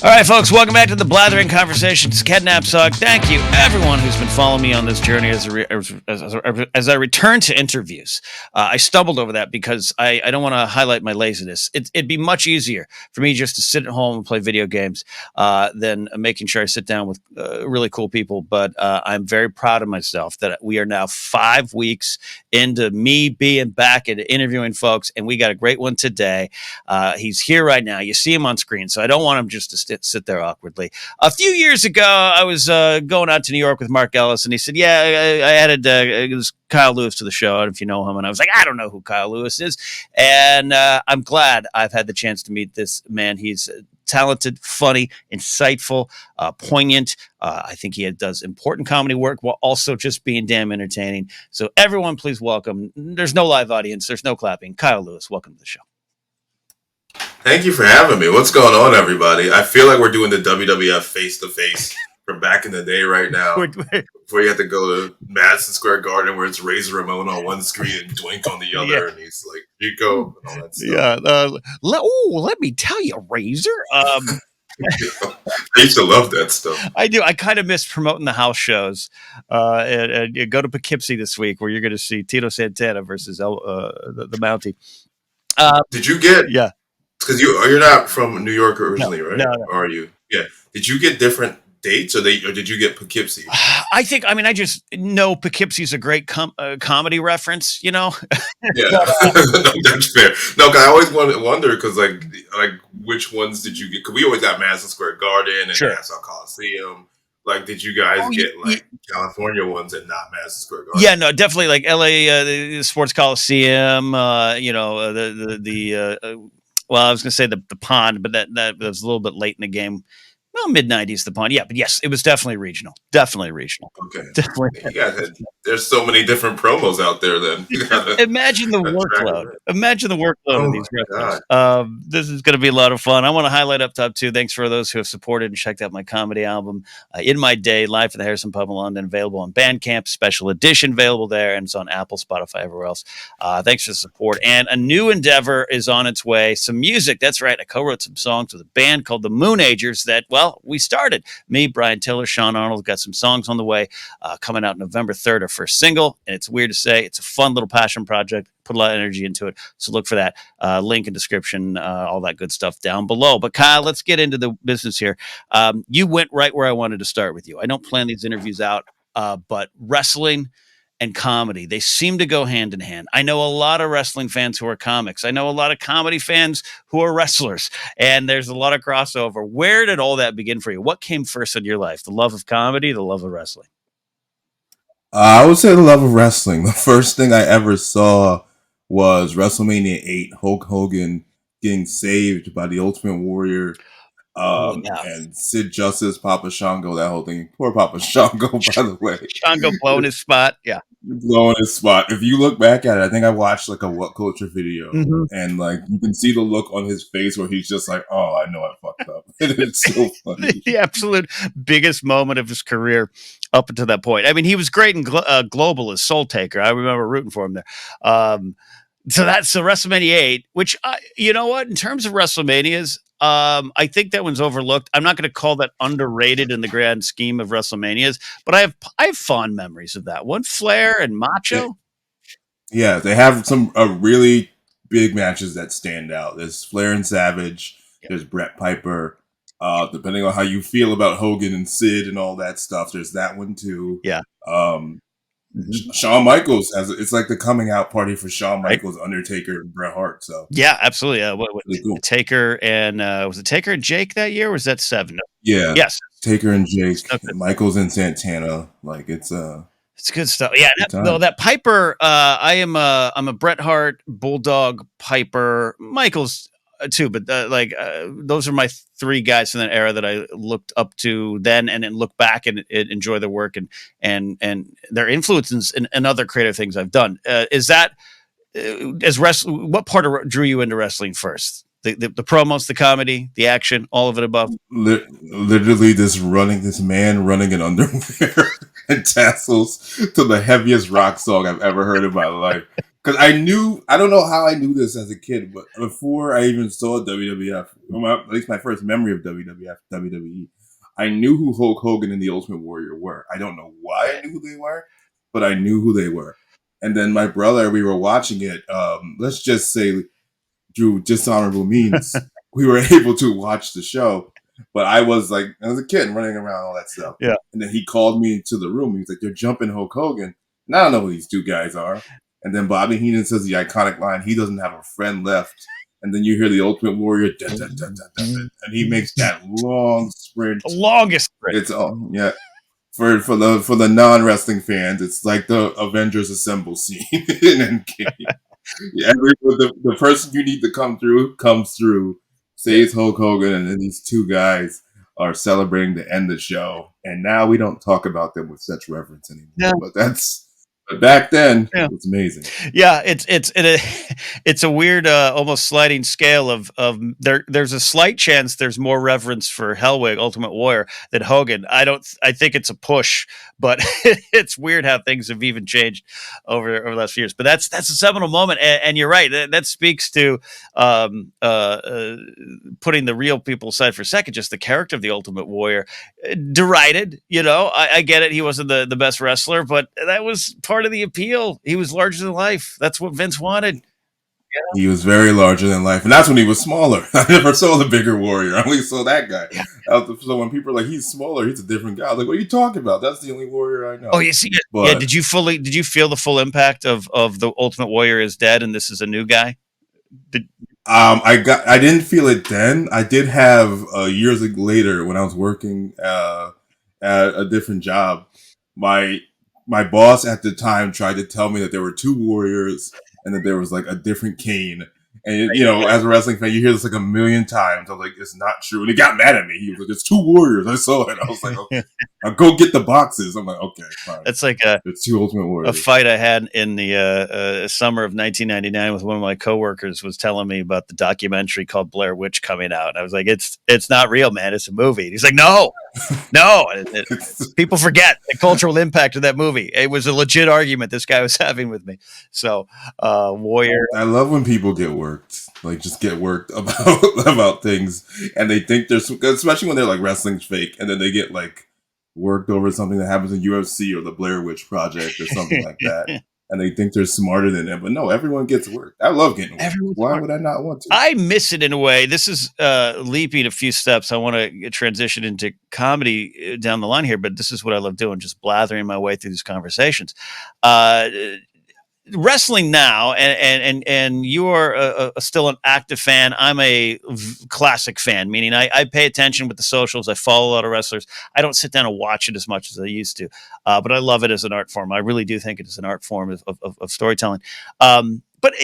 All right, folks, welcome back to the Blathering Conversation. It's Ken Napzok. Thank you, everyone who's been following me on this journey as I return to interviews. I stumbled over that because I don't want to highlight my laziness. It'd be much easier for me just to sit at home and play video games than making sure I sit down with really cool people. But I'm very proud of myself that we are now 5 weeks into me being back and interviewing folks, and we got a great one today. He's here right now. You see him on screen, so I don't want him just to sit there awkwardly. A few years ago, I was going out to New York with Mark Ellis, and he said, "Yeah, I added Kyle Lewis to the show. I don't know if you know him." And I was like, "I don't know who Kyle Lewis is," and I'm glad I've had the chance to meet this man. He's talented, funny, insightful, poignant. I think he does important comedy work while also just being damn entertaining. So everyone, please welcome. There's no live audience. There's no clapping. Kyle Lewis, welcome to the show. Thank you for having me. What's going on, everybody? I feel like we're doing the WWF face-to-face from back in the day right now. Before you have to go to Madison Square Garden where it's Razor Ramon on one screen and Doink on the other, and he's like, Rico, and all that stuff. Let me tell you, Razor. I used to love that stuff. I do. I kind of miss promoting the house shows. And you go to Poughkeepsie this week where you're going to see Tito Santana versus the Mountie. Did you get... Yeah. Because you're not from New York originally, right? No. Or are you? Yeah. Did you get different dates, or did you get Poughkeepsie? I just know Poughkeepsie's a great comedy reference, you know? Yeah, no, that's fair. No, cause I always wonder because like which ones did you get? Because we always got Madison Square Garden and Nassau Coliseum. Like, did you guys get like California ones and not Madison Square Garden? Yeah, no, definitely like LA the Sports Coliseum. Well, I was going to say the Pond, but that was a little bit late in the game. Well, mid-90s, the Pond. Yeah, but yes, it was definitely regional. Definitely regional. Okay. Definitely. There's so many different promos out there then. Imagine the workload. Imagine the workload of these wrestlers. This is going to be a lot of fun. I want to highlight up top, too. Thanks for those who have supported and checked out my comedy album, In My Day, live at the Harrison Pub in London, available on Bandcamp, special edition available there, and it's on Apple, Spotify, everywhere else. Thanks for the support. And a new endeavor is on its way. Some music. That's right. I co-wrote some songs with a band called the Moonagers that, well, we started. Me, Brian Tiller, Sean Arnold, got some songs on the way, coming out November 3rd, our first single. And it's weird to say, it's a fun little passion project. Put a lot of energy into it. So look for that. Link in description, all that good stuff down below. But Kyle, let's get into the business here. You went right where I wanted to start with you. I don't plan these interviews out, but wrestling and comedy, they seem to go hand in hand. I know a lot of wrestling fans who are comics. I know a lot of comedy fans who are wrestlers, and there's a lot of crossover. Where did all that begin for you? What came first in your life? The love of comedy, the love of wrestling? I would say the love of wrestling. The first thing I ever saw was WrestleMania 8, Hulk Hogan getting saved by the Ultimate Warrior. And Sid Justice, Papa Shango, that whole thing. Poor Papa Shango, by the way. Shango blowing his spot, yeah. Blowing his spot. If you look back at it, I think I watched like a What Culture video, and like you can see the look on his face where he's just like, "Oh, I know I fucked up." It's so funny. The absolute biggest moment of his career up until that point. I mean, he was great in Global as Soul Taker. I remember rooting for him there. So WrestleMania 8, which you know what? In terms of WrestleManias, I think that one's overlooked. I'm not going to call that underrated in the grand scheme of WrestleManias, but I have fond memories of that one. Flair and Macho. Yeah, they have some really big matches that stand out. There's Flair and Savage. Yep. There's Bret Piper. Depending on how you feel about Hogan and Sid and all that stuff, there's that one too. Yeah. Shawn Michaels it's like the coming out party for Shawn Michaels, Undertaker, and Bret Hart. So yeah, absolutely. Really cool. Taker and was it Taker and Jake that year? Or was that 7? No. Yeah. Yes. Taker and Jake, Michaels and Santana. Like it's good stuff. Yeah. That Piper. I'm a Bret Hart, Bulldog, Piper, Michaels too, but those are my 3 guys from that era that I looked up to then, and then look back and enjoy their work and their influences and other creative things I've done. Is that what part drew you into wrestling first? The promos, the comedy, the action, all of it above. Literally, this man running in underwear and tassels to the heaviest rock song I've ever heard in my life. because I don't know how I knew this as a kid, but before I even saw WWF, at least my first memory of WWF, WWE, I knew who Hulk Hogan and the Ultimate Warrior were. I don't know why I knew who they were, but I knew who they were. And then my brother, we were watching it. Let's just say through dishonorable means, we were able to watch the show. But I was like, I was a kid running around all that stuff. Yeah. And then he called me into the room. He was like, "You're jumping Hulk Hogan." And I don't know who these two guys are. And then Bobby Heenan says the iconic line, "He doesn't have a friend left." And then you hear the Ultimate Warrior, dun, dun, dun, dun, dun, dun, and he makes that long sprint. The longest sprint. It's yeah. For the non wrestling fans, it's like the Avengers Assemble scene in Endgame. Yeah, the person you need to come through comes through, saves Hulk Hogan, and then these two guys are celebrating to end the show. And now we don't talk about them with such reverence anymore. Yeah. But back then, it was amazing. Yeah, it's a weird, almost sliding scale of there's a slight chance there's more reverence for Hellwig, Ultimate Warrior, than Hogan. I think it's a push, but it's weird how things have even changed over the last few years. But that's a seminal moment, and you're right. That speaks to putting the real people aside for a second, just the character of the Ultimate Warrior. Derided, I get it. He wasn't the best wrestler, but that was part of the appeal. He was larger than life. That's what Vince wanted. He was very larger than life, and that's when he was smaller. I never saw the bigger Warrior. I only saw that guy. Yeah. So when people are like, "He's smaller, he's a different guy," I was like, "What are you talking about? That's the only Warrior I know." Oh, you see, yeah. Did you feel the full impact of the Ultimate Warrior is dead and this is a new guy? I didn't feel it then. I did have years later when I was working at a different job. My boss at the time tried to tell me that there were two Warriors and that there was like a different Kane. And as a wrestling fan, you hear this like a million times. I'm like, it's not true. And he got mad at me. He was like, "There's two Warriors. I saw it." I was like, "Okay, I'll go get the boxes." I'm like, "Okay, fine." It's like it's two Ultimate Warriors. A fight I had in the summer of 1999 with one of my coworkers was telling me about the documentary called Blair Witch coming out. And I was like, it's not real, man. It's a movie. And he's like, no. People forget the cultural impact of that movie. It was a legit argument this guy was having with me. So, Warrior. I love when people get worked, like just get worked about things, and they think they're, especially when they're like wrestling's fake, and then they get like worked over something that happens in UFC or the Blair Witch Project or something like that. And they think they're smarter than them. But no, everyone gets worked. I love getting worked. Why would I not want to? I miss it in a way. This is leaping a few steps. I want to transition into comedy down the line here, but this is what I love doing, just blathering my way through these conversations. Wrestling now, and you are still an active fan. I'm a classic fan, meaning I pay attention with the socials. I follow a lot of wrestlers. I don't sit down and watch it as much as I used to, but I love it as an art form. I really do think it is an art form of storytelling. But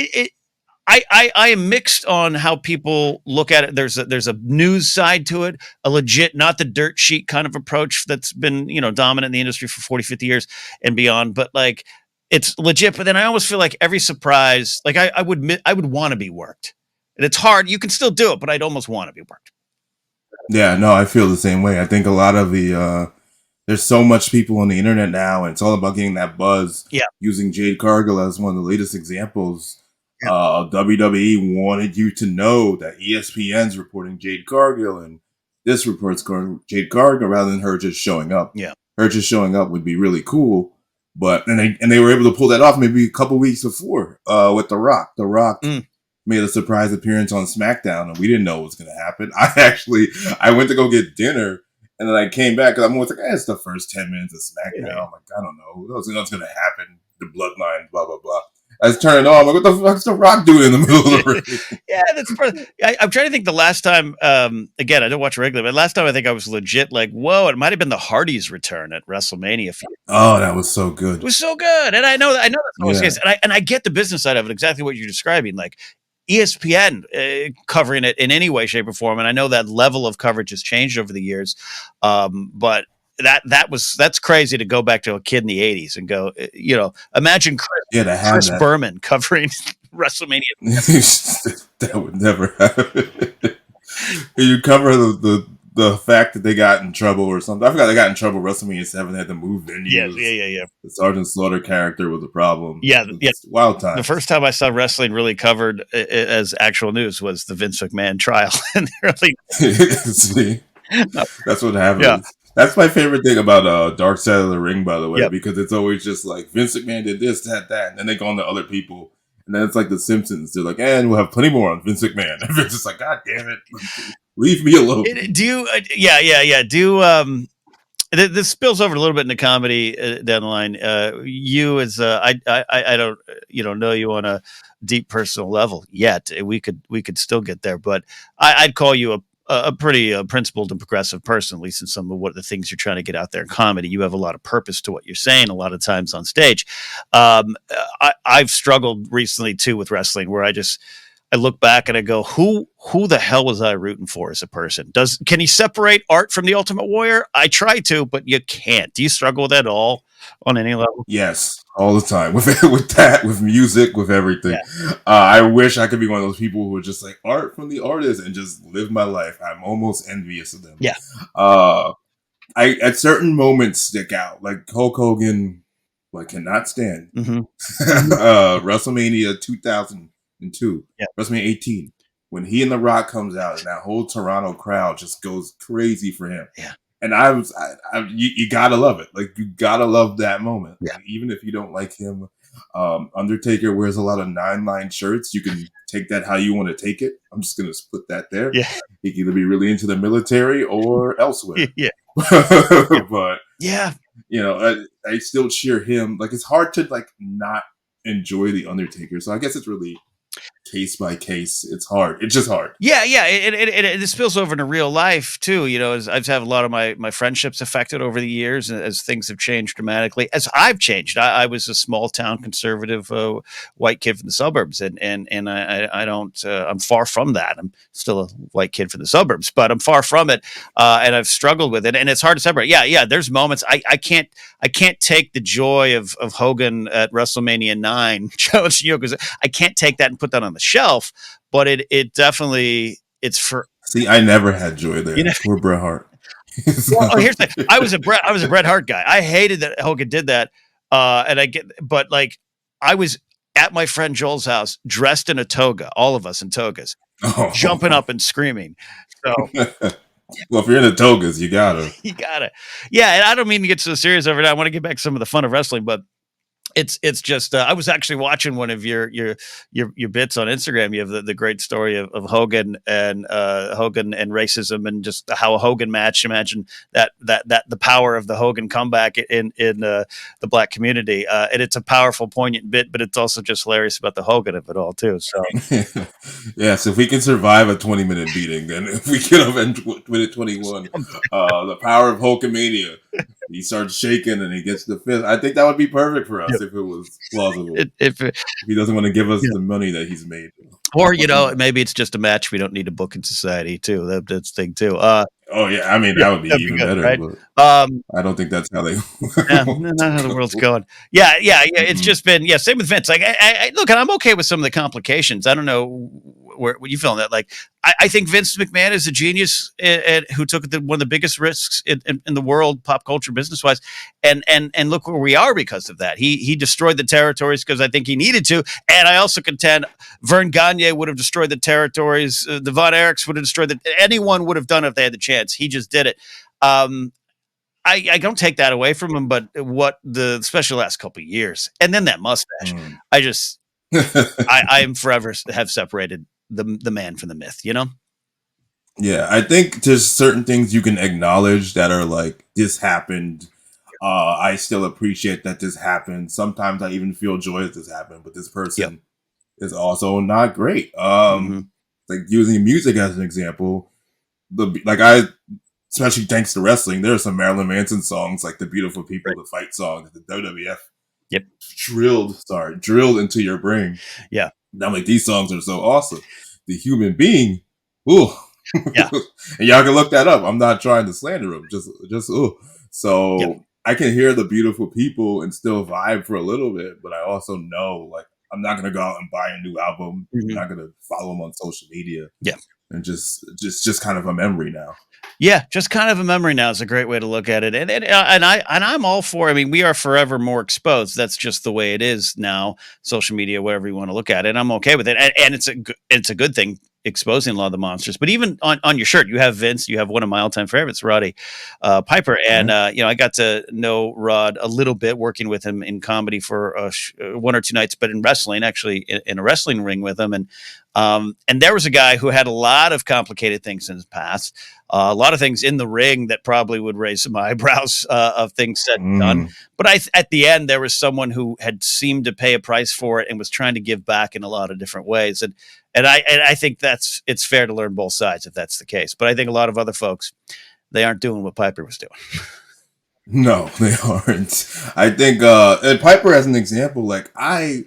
I am mixed on how people look at it. There's a news side to it, a legit, not the dirt sheet kind of approach that's been, dominant in the industry for 40, 50 years and beyond. But like, it's legit. But then I almost feel like every surprise, like I would want to be worked. And it's hard. You can still do it, but I'd almost want to be worked. Yeah, no, I feel the same way. I think a lot of the, there's so much people on the internet now, and it's all about getting that buzz. Yeah. Using Jade Cargill as one of the latest examples. Yeah. WWE wanted you to know that ESPN's reporting Jade Cargill, and this reports Jade Cargill rather than her just showing up. Yeah. Her just showing up would be really cool. But and they were able to pull that off maybe a couple weeks before with The Rock. The Rock made a surprise appearance on SmackDown, and we didn't know what was going to happen. I went to go get dinner, and then I came back, and I'm like, it's the first 10 minutes of SmackDown. Yeah. I'm like, I don't know what's going to happen. The bloodline, blah blah blah. I was turning on. I'm like, what the fuck's The Rock doing in the middle of the ring? Yeah, I'm trying to think the last time, again, I don't watch regularly, but last time I think I was legit like, whoa, it might have been the Hardys' return at WrestleMania. Oh, that was so good. It was so good. And I know that's always the case. And I get the business side of it, exactly what you're describing. Like ESPN covering it in any way, shape, or form. And I know that level of coverage has changed over the years. But that's crazy to go back to a kid in the 80s and go, imagine Chris Berman covering WrestleMania. That would never happen. You cover the the fact that they got in trouble or something. I forgot they got in trouble. WrestleMania 7 had to move Yeah, venues. yeah. The Sergeant Slaughter character was a problem. Yeah, yeah. It's wild The times. first time I saw wrestling really covered as actual news was the Vince McMahon trial in the early. See, that's what Yeah, happens. That's my favorite thing about Dark Side of the Ring, by the way, yep. because it's always just like Vince McMahon did this, that, and then they go on to other people, and then it's like The Simpsons. They're like, and we'll have plenty more on Vince McMahon. And Vince is like, God damn it, leave me alone. Do you? Yeah. Do this spills over a little bit into comedy down the line. You as I don't know you on a deep personal level yet. We could still get there, but I'd call you a pretty principled and progressive person, at least in some of what the things you're trying to get out there in comedy. You have a lot of purpose to what you're saying. A lot of times on stage, I've struggled recently too with wrestling, where I look back and I go, who the hell was I rooting for as a person? Can he separate art from the Ultimate Warrior? I try to, but you can't. Do you struggle with that at all on any level? Yes, all the time with with that, with music, with everything. Yeah. I wish I could be one of those people who are just like art from the artist and just live my life. I'm almost envious of them. Yeah. I at certain moments stick out, like Hulk Hogan. I cannot stand Mm-hmm. WrestleMania 2002, Yeah. WrestleMania 18, when he and The Rock comes out and that whole Toronto crowd just goes crazy for him. Yeah. And you gotta love it. Like you gotta love that moment. Yeah. Like, even if you don't like him, Undertaker wears a lot of 9-line shirts. You can take that how you want to take it. I'm just gonna put that there. Yeah. He can either be really into the military or elsewhere. Yeah. But Yeah. I still cheer him. Like it's hard to like not enjoy the Undertaker. So I guess it's really case by case. It's hard. It's just hard. Yeah. It spills over into real life too. As I've had a lot of my friendships affected over the years, as things have changed dramatically. As I've changed, I was a small town conservative white kid from the suburbs, and I don't. I'm far from that. I'm still a white kid from the suburbs, but I'm far from it, and I've struggled with it, and it's hard to separate. Yeah. There's moments I can't take the joy of Hogan at WrestleMania 9 challenging you, because I can't take that and put that on the shelf. But it definitely, it's for. See, I never had joy there. Poor Bret Hart. Well, here's the thing. I was a Bret Hart guy. I hated that Hogan did that. But like I was at my friend Joel's house dressed in a toga, all of us in togas, jumping up and screaming. So well, if you're in the togas, you gotta. Yeah. And I don't mean to get so serious over that. I want to get back to some of the fun of wrestling, but it's just I was actually watching one of your bits on Instagram. You have the great story of Hogan and racism, and just how a Hogan match. Imagine that the power of the Hogan comeback in the black community, and it's a powerful, poignant bit, but it's also just hilarious about the Hogan of it all too. So yes, if we can survive a 20-minute beating, then if we can event minute 21, the power of Hulkamania. He starts shaking and he gets the fist. I think that would be perfect for us if it was plausible. If he doesn't want to give us the money that he's made. Or, maybe it's just a match we don't need to book in society too. That's the thing too. Oh yeah, I mean that would be even better. Right? But I don't think that's how they. Not how the world's going. Yeah. It's just been same with Vince. Like I look, and I'm okay with some of the complications. I don't know what you feel on that. Like I think Vince McMahon is a genius who took one of the biggest risks in the world, pop culture, business wise, and look where we are because of that. He destroyed the territories because I think he needed to, and I also contend Vern Gagne would have destroyed the territories. The Von Erichs would have destroyed that. Anyone would have done it if they had the chance. He just did it. I don't take that away from him, but especially the last couple of years, and then that mustache, I am forever have separated the man from the myth, Yeah, I think there's certain things you can acknowledge that are like, this happened. I still appreciate that this happened. Sometimes I even feel joy that this happened, but this person is also not great. Like using music as an example, especially thanks to wrestling, there are some Marilyn Manson songs like "The Beautiful People," the fight song that the WWF drilled into your brain. Yeah, and I'm like, these songs are so awesome. The human being, ooh, yeah, and y'all can look that up. I'm not trying to slander him, just ooh. So I can hear the beautiful people and still vibe for a little bit, but I also know like I'm not gonna go out and buy a new album. I'm not gonna follow him on social media. Yeah. and just kind of a memory now. Yeah, just kind of a memory now is a great way to look at it, and I'm all for. I mean, we are forever more exposed. That's just the way it is now. Social media, whatever you want to look at it, I'm okay with it, and it's a good thing exposing a lot of the monsters. But even on your shirt, you have Vince, you have one of my all time favorites, Roddy Piper, and Yeah. I got to know Rod a little bit working with him in comedy for one or two nights, but in wrestling, actually in a wrestling ring with him, and there was a guy who had a lot of complicated things in his past, a lot of things in the ring that probably would raise some eyebrows of things said and done. Mm. But at the end, there was someone who had seemed to pay a price for it and was trying to give back in a lot of different ways. And I think it's fair to learn both sides if that's the case. But I think a lot of other folks, they aren't doing what Piper was doing. No, they aren't. I think and Piper as an example, like I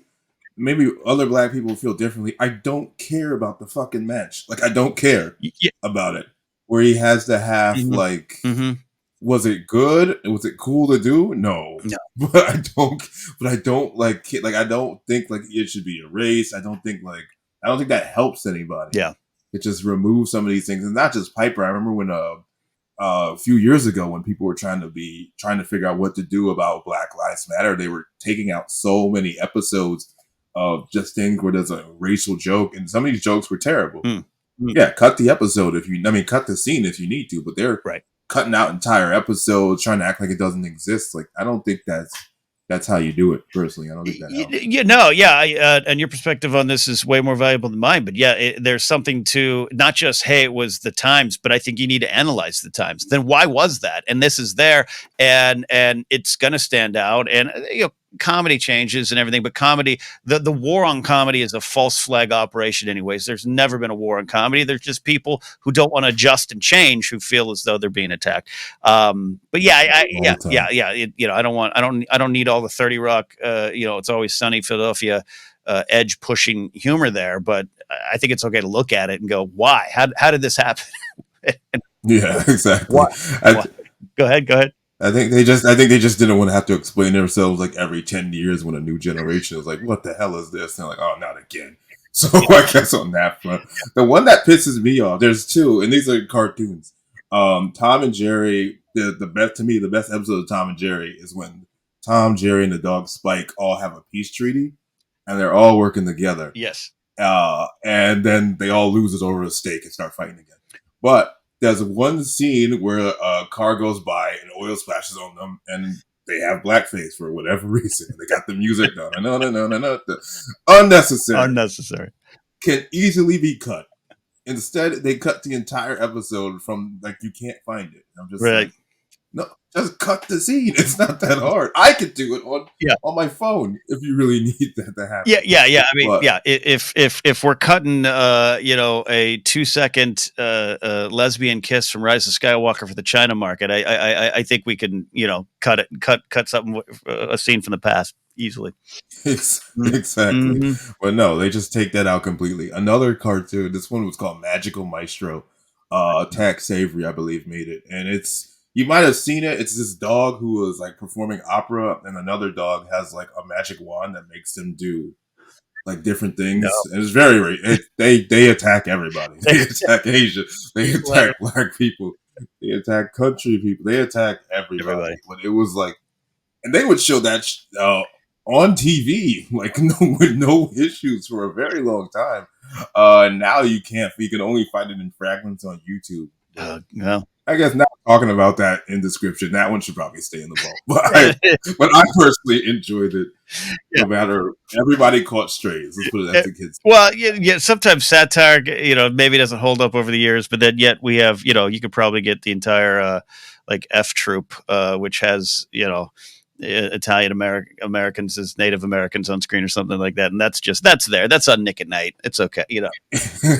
maybe other black people feel differently. I don't care about the fucking match. Like I don't care Yeah. about it. Where he has to have Mm-hmm. like, Mm-hmm. was it good? Was it cool to do? No. No. But I don't like I don't think like it should be erased. I don't think that helps anybody. Yeah. It just removes some of these things. And not just Piper. I remember when a few years ago when people were trying to figure out what to do about Black Lives Matter, they were taking out so many episodes of just things where there's a racial joke, and some of these jokes were terrible. Mm. Mm. Yeah, cut the episode cut the scene if you need to, but they're Right. cutting out entire episodes, trying to act like it doesn't exist. Like I don't think that's how you do it. Personally, I don't think that helps. And your perspective on this is way more valuable than mine. But yeah, there's something to not just hey, it was the times, but I think you need to analyze the times. Then why was that? And this is there, and it's going to stand out. And comedy changes and everything, but comedy, the war on comedy is a false flag operation. Anyways, there's never been a war on comedy. There's just people who don't want to adjust and change, who feel as though they're being attacked. But yeah, All the time. I don't need all the 30 Rock, it's always sunny Philadelphia edge pushing humor there, but I think it's okay to look at it and go, why? How did this happen? Yeah, exactly. Why? Why? Go ahead. I think they just didn't want to have to explain themselves like every 10 years when a new generation is like, what the hell is this? And they're like, oh, not again. So I guess on that front, the one that pisses me off, there's two, and these are cartoons. Tom and Jerry, the best to me, the best episode of Tom and Jerry is when Tom, Jerry, and the dog Spike all have a peace treaty, and they're all working together. Yes. And then they all lose it over a steak and start fighting again. But there's one scene where a car goes by and oil splashes on them, and they have blackface for whatever reason. They got the music done. No. Unnecessary. Can easily be cut. Instead, they cut the entire episode from like you can't find it. I'm just Right. like, no, just cut the scene. It's not that hard. I could do it on my phone if you really need that to happen. Yeah. I mean, But if we're cutting, a 2 second lesbian kiss from Rise of Skywalker for the China market, I think we can, cut something, a scene from the past easily. Exactly. Mm-hmm. But no, they just take that out completely. Another cartoon, this one was called Magical Maestro. Tax Savory, I believe, made it. And you might have seen it. It's this dog who was like performing opera, and another dog has like a magic wand that makes them do like different things. No. And it's they attack everybody. They attack Asia. They attack black people. They attack country people. They attack everybody. But it was like, and they would show that on TV, like with no issues for a very long time. And now you can only find it in fragments on YouTube. No. I guess not talking about that in description. That one should probably stay in the vault. But I personally enjoyed it. No matter, everybody caught strays. Let's put it as the kids. Well, yeah. Sometimes satire, maybe doesn't hold up over the years, but then yet we have, you could probably get the entire like F Troop, which has Italian Americans as Native Americans on screen or something like that, and that's there. That's on Nick at Night. It's okay,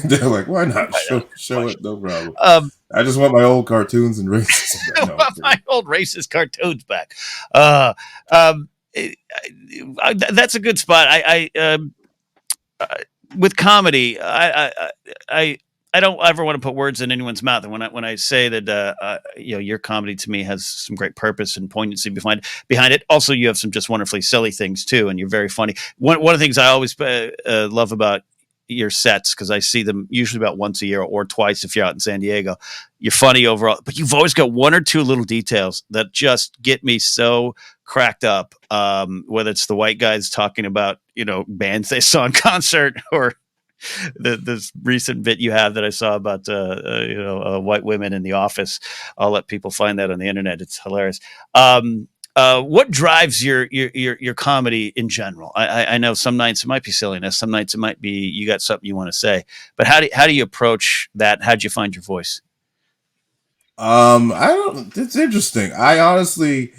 They're like, why not show it? No problem. I just want my old cartoons and racism. I want my old racist cartoons back. That's a good spot. With comedy, I don't ever want to put words in anyone's mouth. And when I say that, your comedy to me has some great purpose and poignancy behind it. Also, you have some just wonderfully silly things too, and you're very funny. One of the things I always love about your sets because I see them usually about once a year or twice if you're out in San Diego. You're funny overall, but you've always got one or two little details that just get me so cracked up. Whether it's the white guys talking about bands they saw in concert, or this recent bit you have that I saw about white women in the office. I'll let people find that on the internet. It's hilarious. What drives your comedy in general? I know some nights it might be silliness, some nights it might be you got something you want to say. But how do you approach that? How'd you find your voice? I don't. It's interesting. I honestly,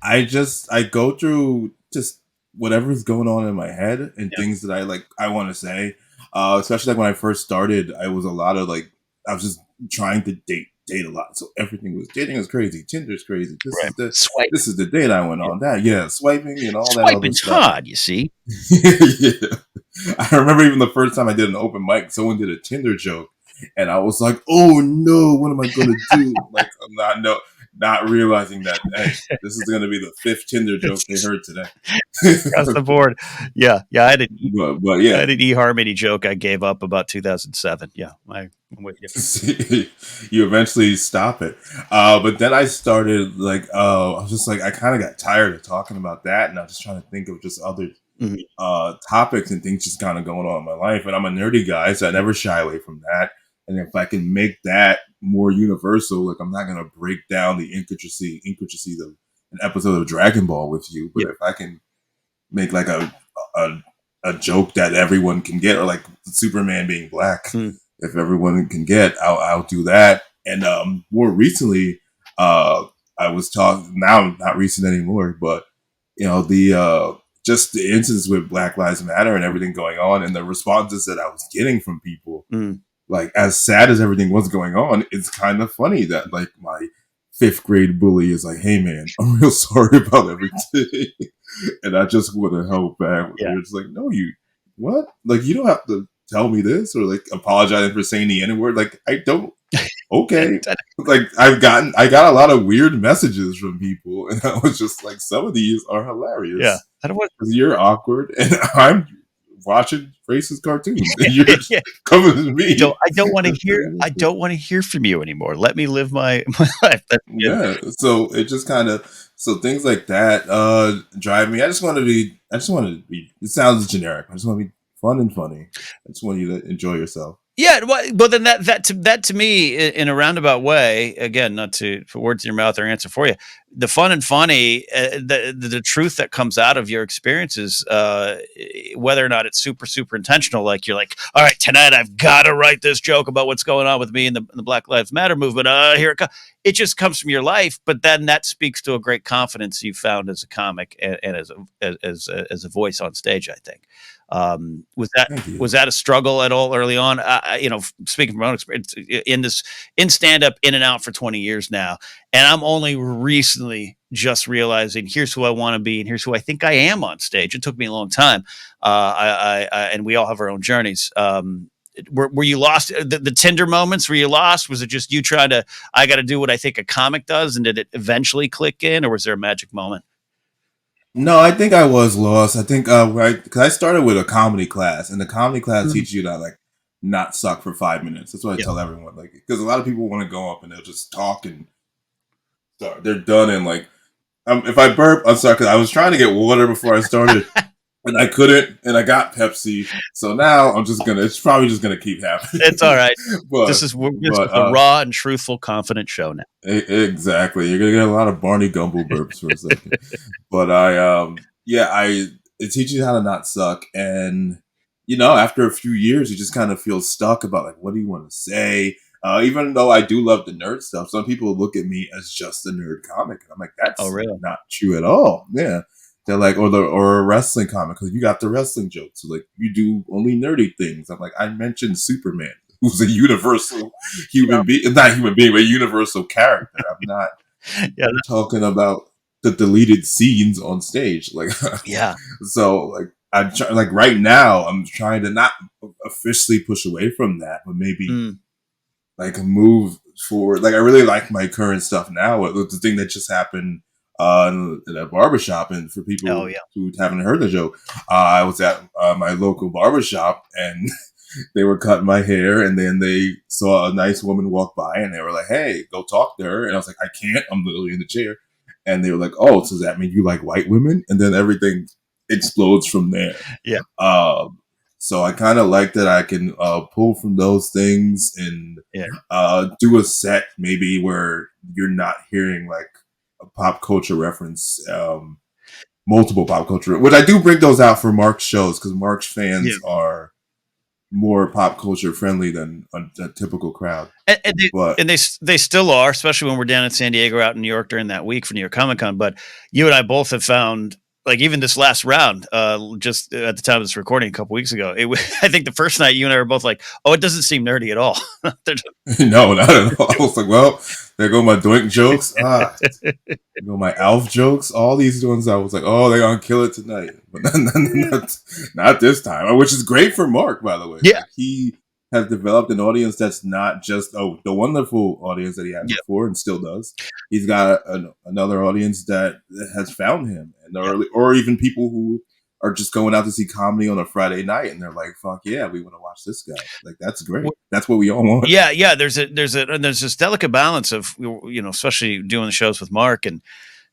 I go through just whatever's going on in my head and Yeah, things that I want to say. Especially like when I first started, I was a lot of like I was just trying to date a lot. So everything was dating is crazy, Tinder's crazy. right. Swipe, This is the date I went yeah. on. That yeah, swiping and all that other Swiping's stuff. hard, you see. Yeah. I remember even the first time I did an open mic, someone did a Tinder joke, and I was like, "Oh no, what am I gonna do?" Like, I'm not realizing that hey, this is gonna be the fifth Tinder joke they heard today. Across the board. Yeah, yeah. but I yeah, had an eHarmony joke I gave up about 2007. Yeah, I'm way different. you eventually stop it. But then I started like, I was just like, I kind of got tired of talking about that, and I was just trying to think of just other Mhm. topics and things just kind of going on in my life. And I'm a nerdy guy, so I never shy away from that. And if I can make that more universal, like I'm not gonna break down the intricacies of an episode of Dragon Ball with you, but Yeah. if I can make like a a joke that everyone can get, or like Superman being black, Mm. if everyone can get, I'll do that. And more recently, I was talking now, not recent anymore, but the just the incidents with Black Lives Matter and everything going on, and the responses that I was getting from people, Mm. like as sad as everything was going on, it's kind of funny that like my fifth grade bully is like, "Hey man, I'm real sorry about everything," and I just want to help back. Yeah. You're just like, "No, you what? Like you don't have to tell me this or like apologize for saying the N word. Like I don't." Okay, like I got a lot of weird messages from people, and I was just like, some of these are Yeah. hilarious I don't want. because you're awkward, and I'm watching racist cartoons, and you're just Yeah. coming to me. I don't want to hear. I don't want to hear from you anymore. Let me live my my life. That's good. Yeah, so it just kind of so things like that drive me. I just want to be. It sounds generic. I just want to be fun and funny. I just want you to enjoy yourself. Yeah, well, then that to me, in a roundabout way, again, not to put words in your mouth or answer for you, the fun and funny, the truth that comes out of your experiences, whether or not it's super intentional, like you're like, all right, tonight I've got to write this joke about what's going on with me in the Black Lives Matter movement. Here it comes. It just comes from your life, but then that speaks to a great confidence you found as a comic and as a voice on stage. I think. Was that Thank was you. that a struggle at all early on? Speaking from my own experience in stand up, in and out for 20 years now, and I'm only recently just realizing here's who I want to be and here's who I think I am on stage. It took me a long time, and we all have our own journeys. Were you lost? The Tinder moments? Were you lost? Was it just you trying to? I got to do what I think a comic does, and did it eventually click in, or was there a magic moment? No, I think I was lost. I think right because I started with a comedy class, and the comedy class Mm. teaches you to like not suck for 5 minutes. That's what I Yeah. tell everyone. Like because a lot of people want to go up and they'll just talk and start. They're done and like if I burp, I'm sorry because I was trying to get water before I started and I couldn't, and I got Pepsi. So now I'm just gonna. It's probably just gonna keep It's all happening. right. but This is but a raw and truthful, confident show now. exactly, you're gonna get a lot of Barney Gumble burps for a second. But yeah, I it teaches you how to not suck, and after a few years, you just kind of feel stuck about like what do you want to say. Even though I do love the nerd stuff, some people look at me as just a nerd comic, and I'm like, Oh, that's really? not true at all. Yeah, they're like, or a wrestling comic because you got the wrestling jokes, so like you do only nerdy things. I'm like, I mentioned Superman, who's a universal human being, not human being, but a universal character. I'm not Yeah, talking about the deleted scenes on stage. Like, yeah. so like like right now, I'm trying to not officially push away from that, but maybe Mm. like move forward. Like I really like my current stuff now. The thing that just happened in a barbershop, and for Oh, people yeah. who haven't heard the joke, I was at my local barbershop, and they were cutting my hair, and then they saw a nice woman walk by, and they were like, "Hey, go talk to her." And I was like, "I can't. I'm literally in the chair." And they were like, "Oh, so does that mean you like white women?" And then everything explodes from there. Yeah. Um, so I kind of like that I can pull from those things and do a set maybe where you're not hearing like a pop culture reference, multiple pop culture, which I do bring those out for Mark's shows because Mark's fans are more pop culture friendly than a typical crowd. But And they still are, especially when we're down in San Diego, out in New York during that week for New York Comic Con. But you and I both have found, like, even this last round, just at the time of this recording a couple weeks ago, I think the first night you and I were both like, "Oh, it doesn't seem nerdy at all." no, not at all. I was like, well, there go my doink jokes. You know, my Alf jokes, all these ones, I was like, oh, they're gonna kill it tonight, but not this time. Which is great for Mark, by the way. Yeah. Like he has developed an audience that's not just the wonderful audience that he had before and still does. He's got another audience that has found him, and or even people who are just going out to see comedy on a Friday night, and they're like, "Fuck yeah, we want to watch this guy." Like that's great. That's what we all want. Yeah. There's this delicate balance of, especially doing the shows with Mark, and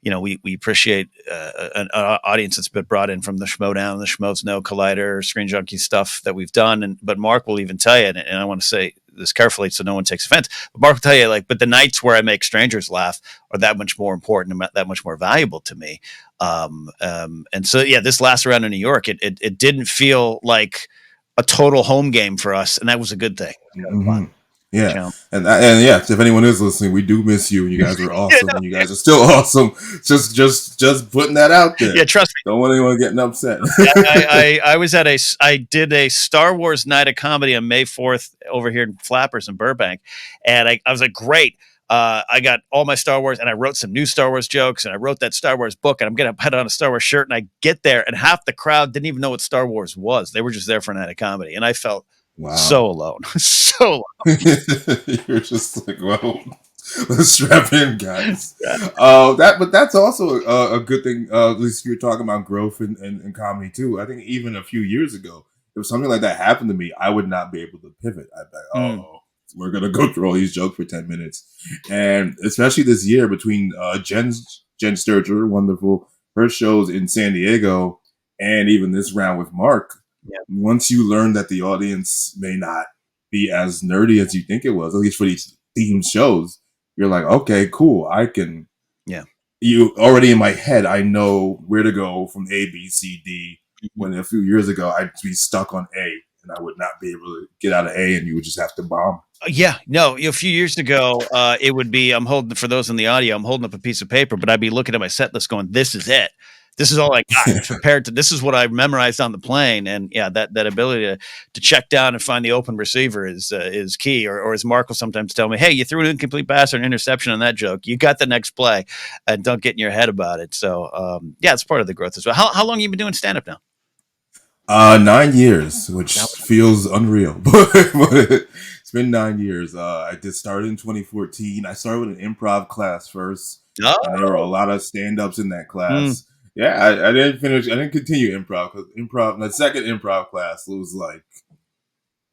we appreciate an audience that's been brought in from the Schmodown, the Schmoes Know, Collider, Screen Junkie stuff that we've done. But Mark will even tell you, and I want to say this carefully so no one takes offense, but Mark will tell you, like, but the nights where I make strangers laugh are that much more important and that much more valuable to me. And so, this last round in New York, it didn't feel like a total home game for us, and that was a good thing. Mm-hmm. Yeah, and yes, if anyone is listening, we do miss you, and you guys are awesome, and you guys are still awesome. Just putting that out there. Yeah, trust me. Don't want anyone getting upset. I did a Star Wars night of comedy on May 4th over here in Flappers in Burbank, and I was like, great. I got all my Star Wars, and I wrote some new Star Wars jokes, and I wrote that Star Wars book, and I'm going to put on a Star Wars shirt. And I get there, and half the crowd didn't even know what Star Wars was. They were just there for a night of comedy, and I felt so alone. So alone. You're just like, well, let's strap in, guys. But that's also a good thing. At least you're talking about growth in comedy too. I think even a few years ago, if something like that happened to me, I would not be able to pivot. I'd be like, we're gonna go through all these jokes for 10 minutes, and especially this year between Jen Sturger, wonderful, her shows in San Diego, and even this round with Mark. Yeah. Once you learn that the audience may not be as nerdy as you think it was, at least for these themed shows, you're like, okay, cool. I can. Yeah. You already in my head, I know where to go from A, B, C, D. When a few years ago, I'd be stuck on A, and I would not be able to get out of A, and you would just have to bomb. Yeah, no, a few years ago, it would be, I'm holding, for those in the audio, I'm holding up a piece of paper, but I'd be looking at my set list going, this is it. This is all I got compared to, this is what I memorized on the plane. And that ability to check down and find the open receiver is key. Or as Mark will sometimes tell me, hey, you threw an incomplete pass or an interception on that joke. You got the next play, and don't get in your head about it. So, it's part of the growth as well. How long have you been doing stand-up now? 9 years, which feels unreal, but it's been 9 years. I did start in 2014. I started with an improv class first, and there were a lot of stand-ups in that class. Yeah, I didn't finish. I didn't continue improv because the second improv class was like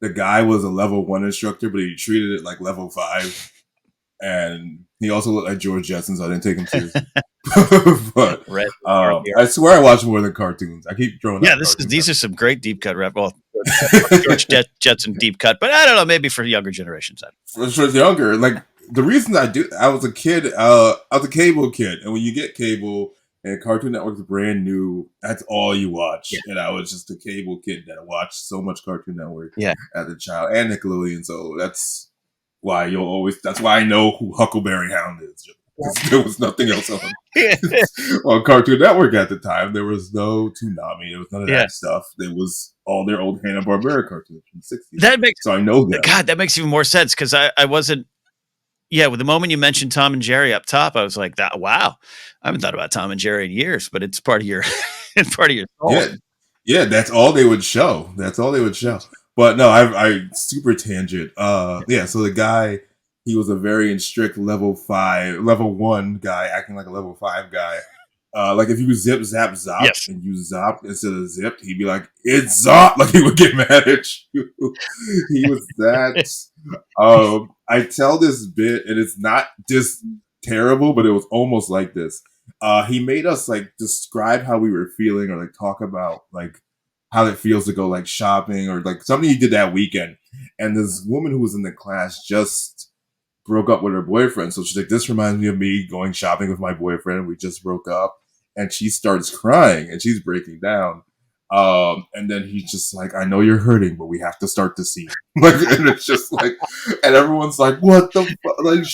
the guy was a level 1 instructor, but he treated it like level 5, and he also looked like George Jetson, so I didn't take him seriously. But I swear I watch more than cartoons. I keep throwing out these are some great deep cut rap. Well, George Jetson deep cut, but I don't know, maybe for younger generations. For younger, like the reason I was a kid, I was a cable kid, and when you get cable and Cartoon Network's brand new, that's all you watch. And I was just a cable kid that watched so much Cartoon Network as a child, and Nickelodeon. So that's why that's why I know who Huckleberry Hound is. There was nothing else on Cartoon Network at the time. There was no Toonami. There was none of that stuff. There was all their old Hanna-Barbera cartoons from the 60s. So I know that. God, that makes even more sense because I wasn't. Yeah, with the moment you mentioned Tom and Jerry up top, I was like, "That wow, I haven't thought about Tom and Jerry in years." But it's part of your, it's part of your soul. Yeah, that's all they would show. But no, I super tangent. So the guy, he was a very strict level 1 guy, acting like a level 5 guy. Like if you zip zap zop Yes. and you zop instead of zipped, he'd be like, "It's zop!" Like he would get mad at you. He was that. I tell this bit, and it's not just terrible, but it was almost like this. He made us like describe how we were feeling, or like talk about like how it feels to go like shopping, or like something he did that weekend. And this woman who was in the class just broke up with her boyfriend. So she's like, "This reminds me of me going shopping with my boyfriend. We just broke up." And she starts crying and she's breaking down. And then he's just like, "I know you're hurting, but we have to start the scene." Like, and it's just like, and everyone's like, "What the fuck?" Like,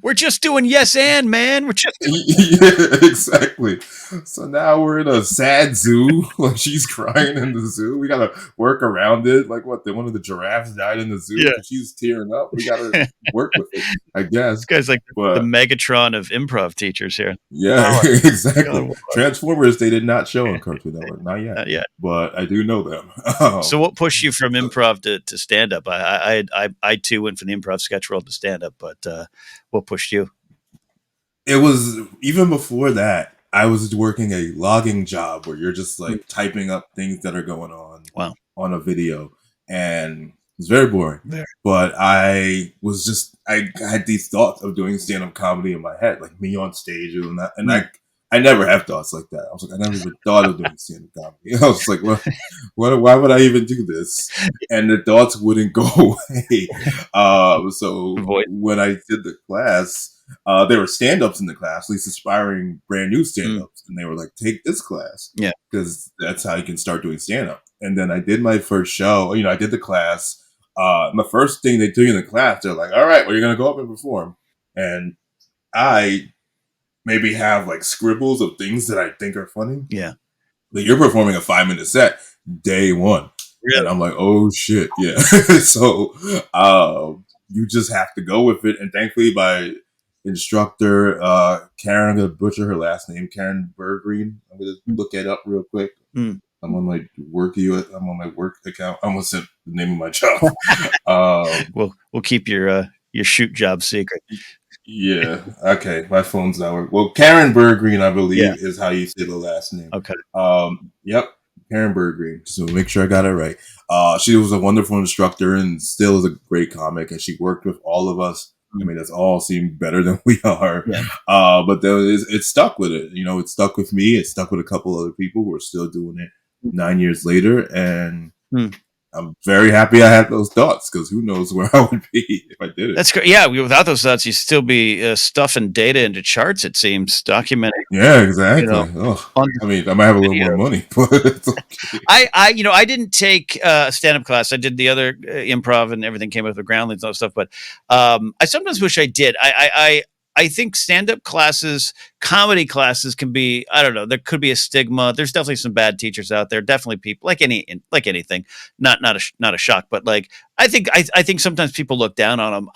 We're just doing yes and, man. We're just yeah, exactly. So now we're in a sad zoo. Like she's crying in the zoo. We gotta work around it. Like what? One of the giraffes died in the zoo yeah. because she's tearing up. We gotta work with it, I This guess. guy's like the But Megatron of improv teachers here. yeah, Oh, exactly. God, Transformers they did not show on Cartoon Network, not yet. not yet. But I do know them. So what pushed you from improv to stand up? I too went from the improv sketch world to stand up, but what pushed you? It was even before that. I was working a logging job where you're just Mm. like typing up things that are going Wow. on a video, and it's very boring. There. But I had these thoughts of doing stand up comedy in my head, like me on stage, and I never have thoughts like that. I was like, I never even thought of doing stand up comedy. I was like, what? Why would I even do this? And the thoughts wouldn't go away. So Voice. when I did the class, there were stand-ups in the class, at least aspiring brand new stand-ups, and they were like, "Take this class, Yeah. because that's how you can start doing stand-up." And then I did my first show. I did the class. And the first thing they do in the class, they're like, "All right, well, you're gonna go up and perform." And I maybe have like scribbles of things that I think are funny. Yeah. But you're performing a 5-minute set day one. Really? And I'm like, "Oh shit, yeah." So you just have to go with it. And thankfully, my instructor, Karen, I'm gonna butcher her last name, Karen Bergreen. I'm gonna look it up real quick. Mm. I'm on my work account. I almost said the name of my job. We'll keep your shoot job secret. Yeah. Okay. My phone's not working. Well, Karen Bergreen, I believe, Yeah. is how you say the last name. Okay. Yep. Karen Bergreen. So make sure I got it right. She was a wonderful instructor and still is a great comic, and she worked with all of us. I mean, us all seem better than we are. Yeah. But it stuck with it. It stuck with me. It stuck with a couple other people who are still doing it 9 years later. And I'm very happy I had those thoughts, because who knows where I would be if I did it. That's great. Yeah, without those thoughts, you'd still be stuffing data into charts. It seems documenting. Yeah, exactly. On I mean, I might have a little more money, but it's okay. I didn't take a stand-up class. I did the other improv and everything came with the groundlings and all that stuff. But I sometimes wish I did. I think stand-up classes, comedy classes can be, I don't know, there could be a stigma. There's definitely some bad teachers out there. Definitely people like anything, not a shock, but like, I think sometimes people look down on them.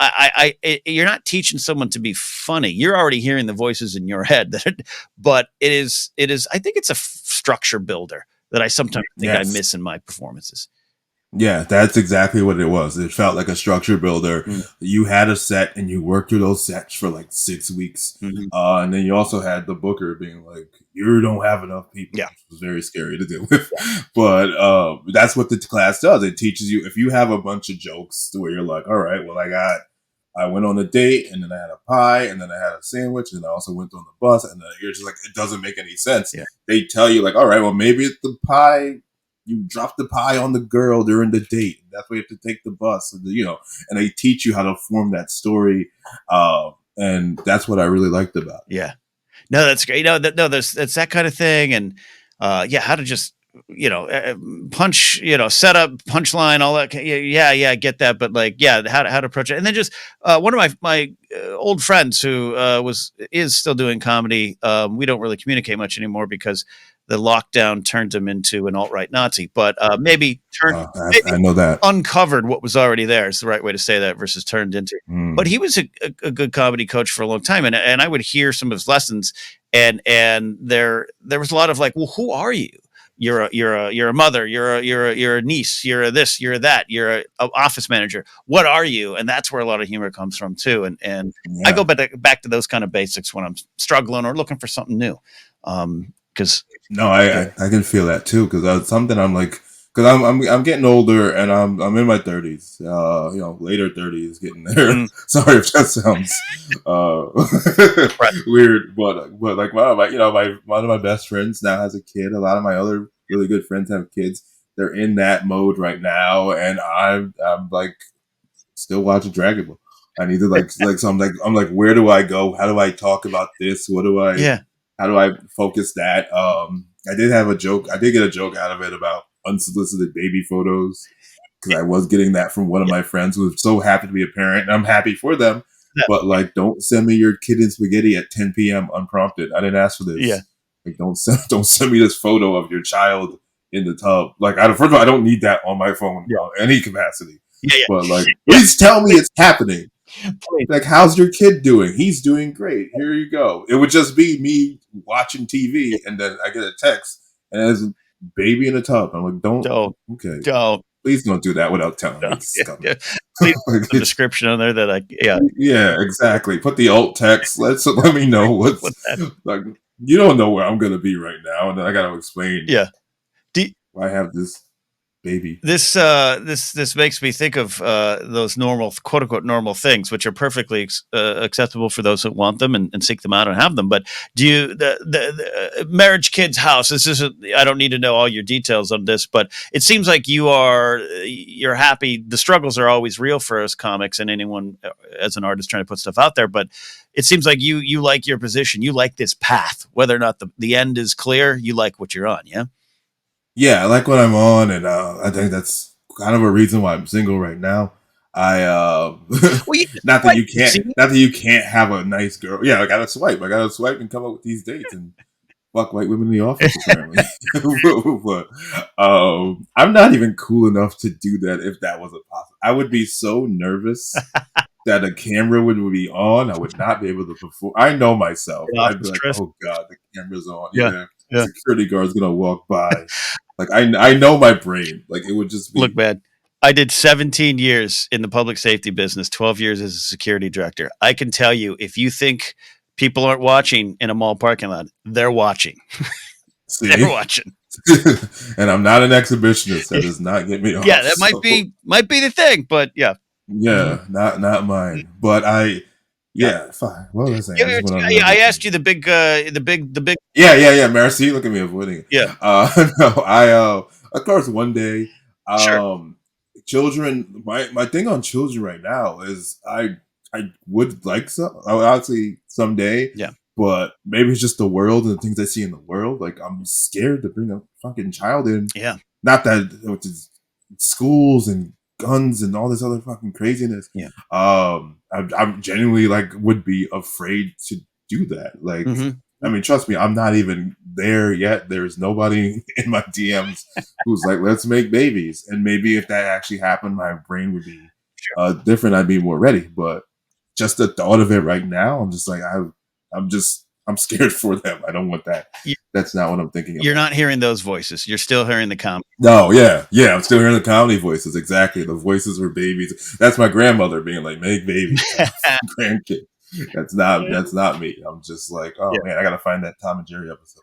You're not teaching someone to be funny. You're already hearing the voices in your head, but it is, I think it's a structure builder that I sometimes think I miss in my performances. Yeah, that's exactly what it was. It felt like a structure builder. You had a set and you worked through those sets for like 6 weeks. And then you also had the booker being like, "You don't have enough people." Yeah. Which was very scary to deal with. But that's what the class does. It teaches you, if you have a bunch of jokes where you're like, "All right, well, I went on a date, and then I had a pie, and then I had a sandwich, and I also went on the bus," and then you're just like, it doesn't make any sense. Yeah. They tell you like, "All right, well, maybe it's the pie. You dropped the pie on the girl during the date. That's why you have to take the bus." And they teach you how to form that story. And that's what I really liked about it. Yeah. No, that's great. That's that kind of thing. And how to just, punch, set up, punchline, all that. Yeah, I get that. But like, yeah, how to approach it. And then just one of my old friends who is still doing comedy. We don't really communicate much anymore because the lockdown turned him into an alt-right Nazi, but maybe I know that. uncovered what was already there is the right way to say that versus turned into. But he was a good comedy coach for a long time. And I would hear some of his lessons, and there was a lot of like, well, who are you? You're a mother, you're a niece, you're a this, you're a that, you're a office manager. What are you? And that's where a lot of humor comes from too. And I go back to those kind of basics when I'm struggling or looking for something new. Because No, I can feel that too because that's something I'm like because I'm getting older and I'm in my 30s, later 30s, getting there. Sorry if that sounds right. weird, but like my one of my best friends now has a kid. A lot of my other really good friends have kids. They're in that mode right now, and I'm like still watching Dragon Ball. I need to like so I'm like where do I go? How do I talk about this? Yeah. How do I focus that? I did have a joke. I did get a joke out of it about unsolicited baby photos because I was getting that from one of my friends who was so happy to be a parent, and I'm happy for them. Yeah. But like, don't send me your kid in spaghetti at 10 p.m. unprompted. I didn't ask for this. Yeah. Like, don't send me this photo of your child in the tub. Like, first of all, I don't need that on my phone any capacity. Yeah. Yeah. But like, please tell me it's happening. Please. Like, how's your kid doing? He's doing great. Here you go. It would just be me watching TV, and then I get a text, and there's a baby in a tub. I'm like, don't. Okay, please don't do that without telling me this is coming. Yeah. Please put the description on there that yeah, exactly. Put the alt text. Let me know what's like. You don't know where I'm gonna be right now, and then I got to explain. Yeah. I have this baby. This makes me think of those normal, quote unquote, normal things, which are perfectly acceptable for those that want them and seek them out and have them. But do you the marriage kid's house? This isn't. I don't need to know all your details on this, but it seems like you're happy. The struggles are always real for us comics and anyone as an artist trying to put stuff out there. But it seems like you like your position. You like this path, whether or not the end is clear. You like what you're on. Yeah. Yeah, I like what I'm on, and I think that's kind of a reason why I'm single right now. I Well, not that you can't have a nice girl. Yeah, I got to swipe. I got to swipe and come up with these dates and fuck white women in the office apparently. But I'm not even cool enough to do that if that wasn't possible. I would be so nervous that a camera would be on. I would not be able to perform. I know myself. I'd be like, oh god, the camera's on. Yeah. Security guard's gonna walk by. Like I know my brain. Like it would just be. Look, man, I did 17 years in the public safety business, 12 years as a security director. I can tell you, if you think people aren't watching in a mall parking lot, they're watching. See? They're watching. And I'm not an exhibitionist. That does not get me off. Yeah, that might be the thing, but yeah. Yeah, not mine. But fine. What was I saying? I asked you the big. Yeah. Mercy, look at me avoiding it. Yeah. No, of course one day, Sure. children. My thing on children right now is I would like some. Obviously someday. Yeah. But maybe it's just the world and the things I see in the world. Like I'm scared to bring a fucking child in. Yeah. Not that schools and guns and all this other fucking craziness. Yeah. I'm genuinely like would be afraid to do that. Like, I mean, trust me, I'm not even there yet. There's nobody in my DMs who's like, let's make babies. And maybe if that actually happened, my brain would be different. I'd be more ready. But just the thought of it right now, I'm just like, I'm scared for them. I don't want that. That's not what I'm thinking about. You're not hearing those voices. You're still hearing the comedy. No, yeah. I'm still hearing the comedy voices. Exactly. The voices were babies. That's my grandmother being like, make babies. Grandkid. That's not me. I'm just like, oh man, I gotta find that Tom and Jerry episode.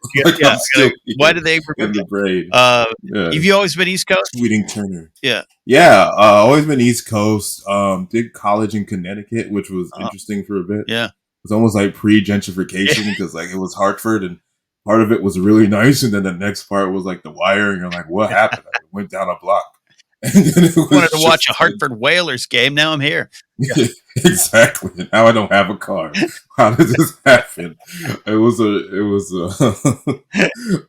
Why do they in the brain? Have you always been East Coast? Tweeting Turner. Yeah. Always been East Coast. Did college in Connecticut, which was interesting for a bit. Yeah. It was almost like pre-gentrification because like it was Hartford and part of it was really nice, and then the next part was like the wire, and you're like, what happened? I went down a block. And then I wanted to watch a Hartford Whalers game. Now I'm here. Yeah. Exactly. Now I don't have a car. How did this happen? It was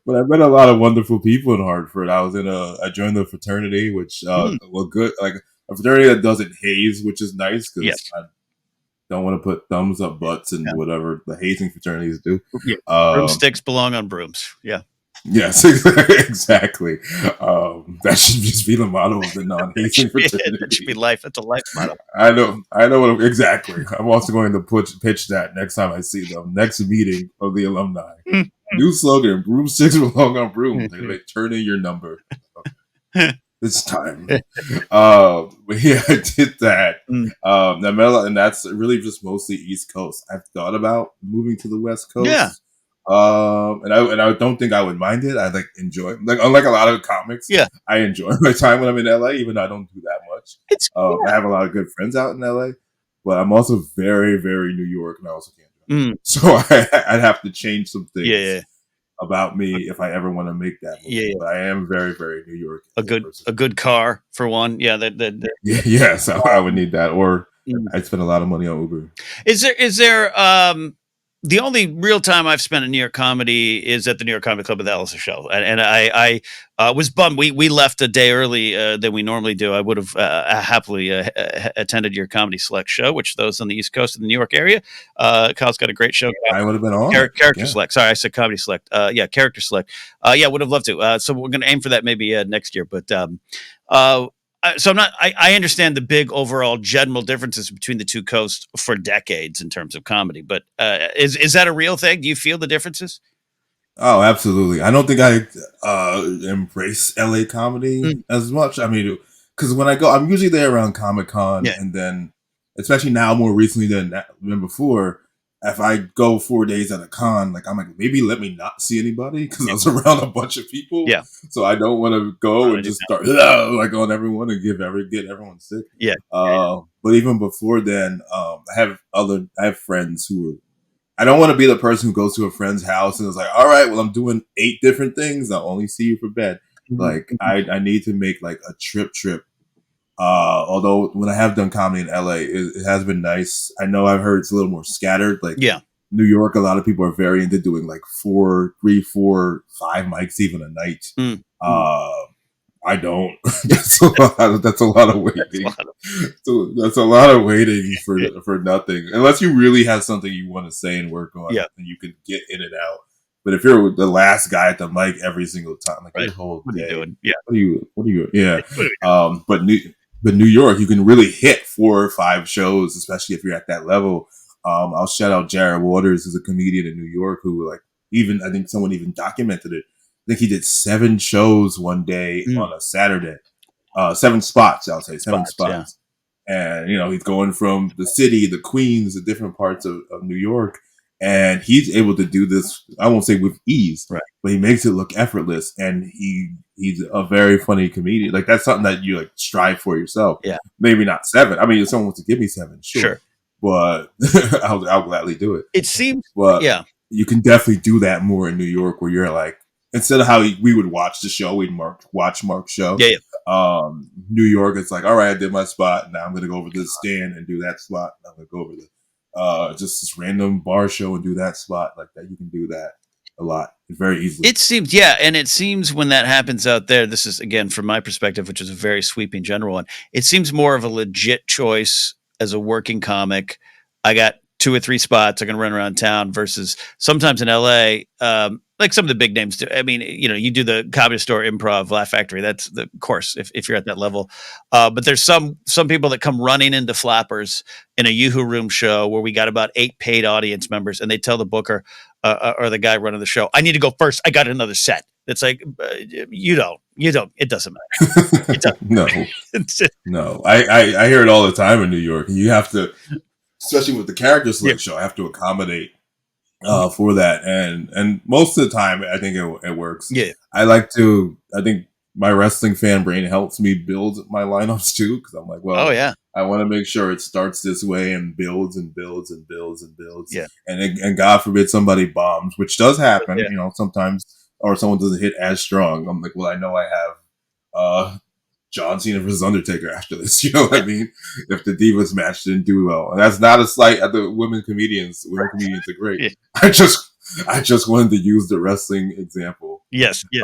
but I met a lot of wonderful people in Hartford. I joined the fraternity, which was good, like a fraternity that doesn't haze, which is nice because I don't want to put thumbs up butts and whatever the hazing fraternities do. Yeah. Broomsticks belong on brooms. Yeah. Yes, exactly. That should just be the motto of the non-hazing fraternity. That should be life. That's a life motto. I know exactly. I'm also going to pitch that next time I see them. Next meeting of the alumni. New slogan: broomsticks belong on brooms. They turn in your number. It's time. But yeah, I did that. And that's really just mostly East Coast. I've thought about moving to the West Coast. Yeah. And I don't think I would mind it. I like enjoy, like, unlike a lot of comics, Yeah, I enjoy my time when I'm in LA, even though I don't do that much. it's I yeah. have a lot of good friends out in LA, but I'm also very, very New York, and I also can't drive. Mm, So I'd have to change some yeah, things yeah, about me if I ever want to make that yeah, move. yeah. But I am very, very New York A as a good person. a good car for one. Yeah, Yeah, yes, I would um, need that, or mm. I'd spend a lot of money on Uber. Is there the only real time I've spent in New York comedy is at the New York Comedy Club with Alice Show, and I was bummed we left a day early than we normally do. I would have happily attended your Comedy Select show, which those on the East Coast of the New York area. Kyle's got a great show. I would have been on it. Character Yeah. Select. Sorry, I said Comedy Select. Yeah, Character Select. Yeah, would have loved to. So we're going to aim for that maybe next year. But uh, so I'm not. I understand the big overall general differences between the two coasts for decades in terms of comedy. But is that a real thing? Do you feel the differences? Oh, absolutely. I don't think I embrace LA comedy Mm, as much. I mean, because when I go, I'm usually there around Comic Con, yeah, and then, especially now more recently than before, if I go 4 days at a con, like I'm like, maybe let me not see anybody because I yeah, was around a bunch of people, yeah. so I don't want to go I and do just now. start like on everyone and get everyone sick. Yeah, But even before then, I have friends who are, I don't want to be the person who goes to a friend's house and is like, all right, well, I'm doing 8 different things. I'll only see you for bed. mhm, Like, mhm. I need to make like a trip. Although when I have done comedy in LA, it has been nice. I know I've heard it's a little more scattered. Like Yeah, New York, a lot of people are very into doing like 3, 4, 5 mics even a night. mm, mm. Uh, I don't. That's a lot of That's a waiting. lot of So that's a lot of waiting yeah, for nothing. Unless you really have something you want to say and work on, yeah. then you can get in and out. But if you're the last guy at the mic every single time, like Right. your whole What are you day, doing? Yeah. what are you? Yeah. What are Um, but New but New York, you can really hit 4 or 5 shows, especially if you're at that level. I'll shout out Jared Waters, who's a comedian in New York, who like, even I think someone even documented it. I think he did 7 shows one day we doing? on a Saturday. 7 spots, I'll say, seven Spots. Yeah. spots. And he's going from the city, the Queens, the different parts of New York, and he's able to do this. I won't say with ease, Right. but he makes it look effortless. And he's a very funny comedian. Like, that's something that you like strive for yourself. Yeah. Maybe not 7. I mean, if someone wants to give me 7, sure, Sure. but I'll gladly do it. It seems. But Yeah. you can definitely do that more in New York, where you're like, instead of how we would watch the show, we'd watch Mark's show. Yeah. Yeah. New York, it's like, all right, I did my spot. Now I'm going to go over to the stand and do that spot. I'm going to go over the just this random bar show and do that spot like that. You can do that a lot, very easily. It seems, yeah, and it seems when that happens out there, this is again from my perspective, which is a very sweeping general one. It seems more of a legit choice as a working comic. I got 2 or 3 spots. I'm going to run around town versus sometimes in LA, like some of the big names do. I mean, you do the Comedy Store, Improv, Laugh Factory. That's the course if you're at that level. But there's some people that come running into Flappers in a YooHoo Room show where we got about 8 paid audience members, and they tell the booker, or the guy running the show, I need to go first. I got another set. It's like, you don't. It doesn't matter. It No, doesn't. no. I hear it all the time in New York. You have to, especially with the character Yeah. select show, I have to accommodate for that, and most of the time I think it works. Yeah. I think my wrestling fan brain helps me build my lineups too, because I'm like, Oh well, yeah. I want to make sure it starts this way and builds and builds and builds and builds, Yeah. and God forbid somebody bombs, which does happen, Yeah. sometimes, or someone doesn't hit as strong. I'm like, well, I know I have John Cena versus Undertaker after this. You know what I mean? If the Divas match didn't do well, and that's not a slight at the women comedians. Women comedians are great. Yeah. I just wanted to use the wrestling example Yes. Yeah.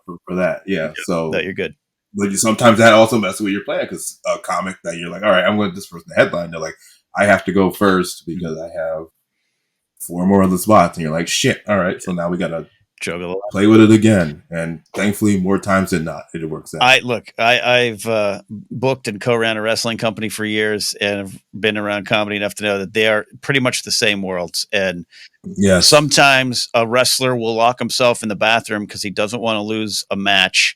for that. Yeah. No, So, you're good. but sometimes that also messes with your plan, because a comic that you're like, all right, I'm going to this person headline. They're like, I have to go first because I have 4 more other spots, and you're like, shit. All right, so now we got to Juggle. play with it again, and thankfully, more times than not, it works out. I've booked and co-ran a wrestling company for years, and have been around comedy enough to know that they are pretty much the same worlds. And Yes. sometimes a wrestler will lock himself in the bathroom because he doesn't want to lose a match,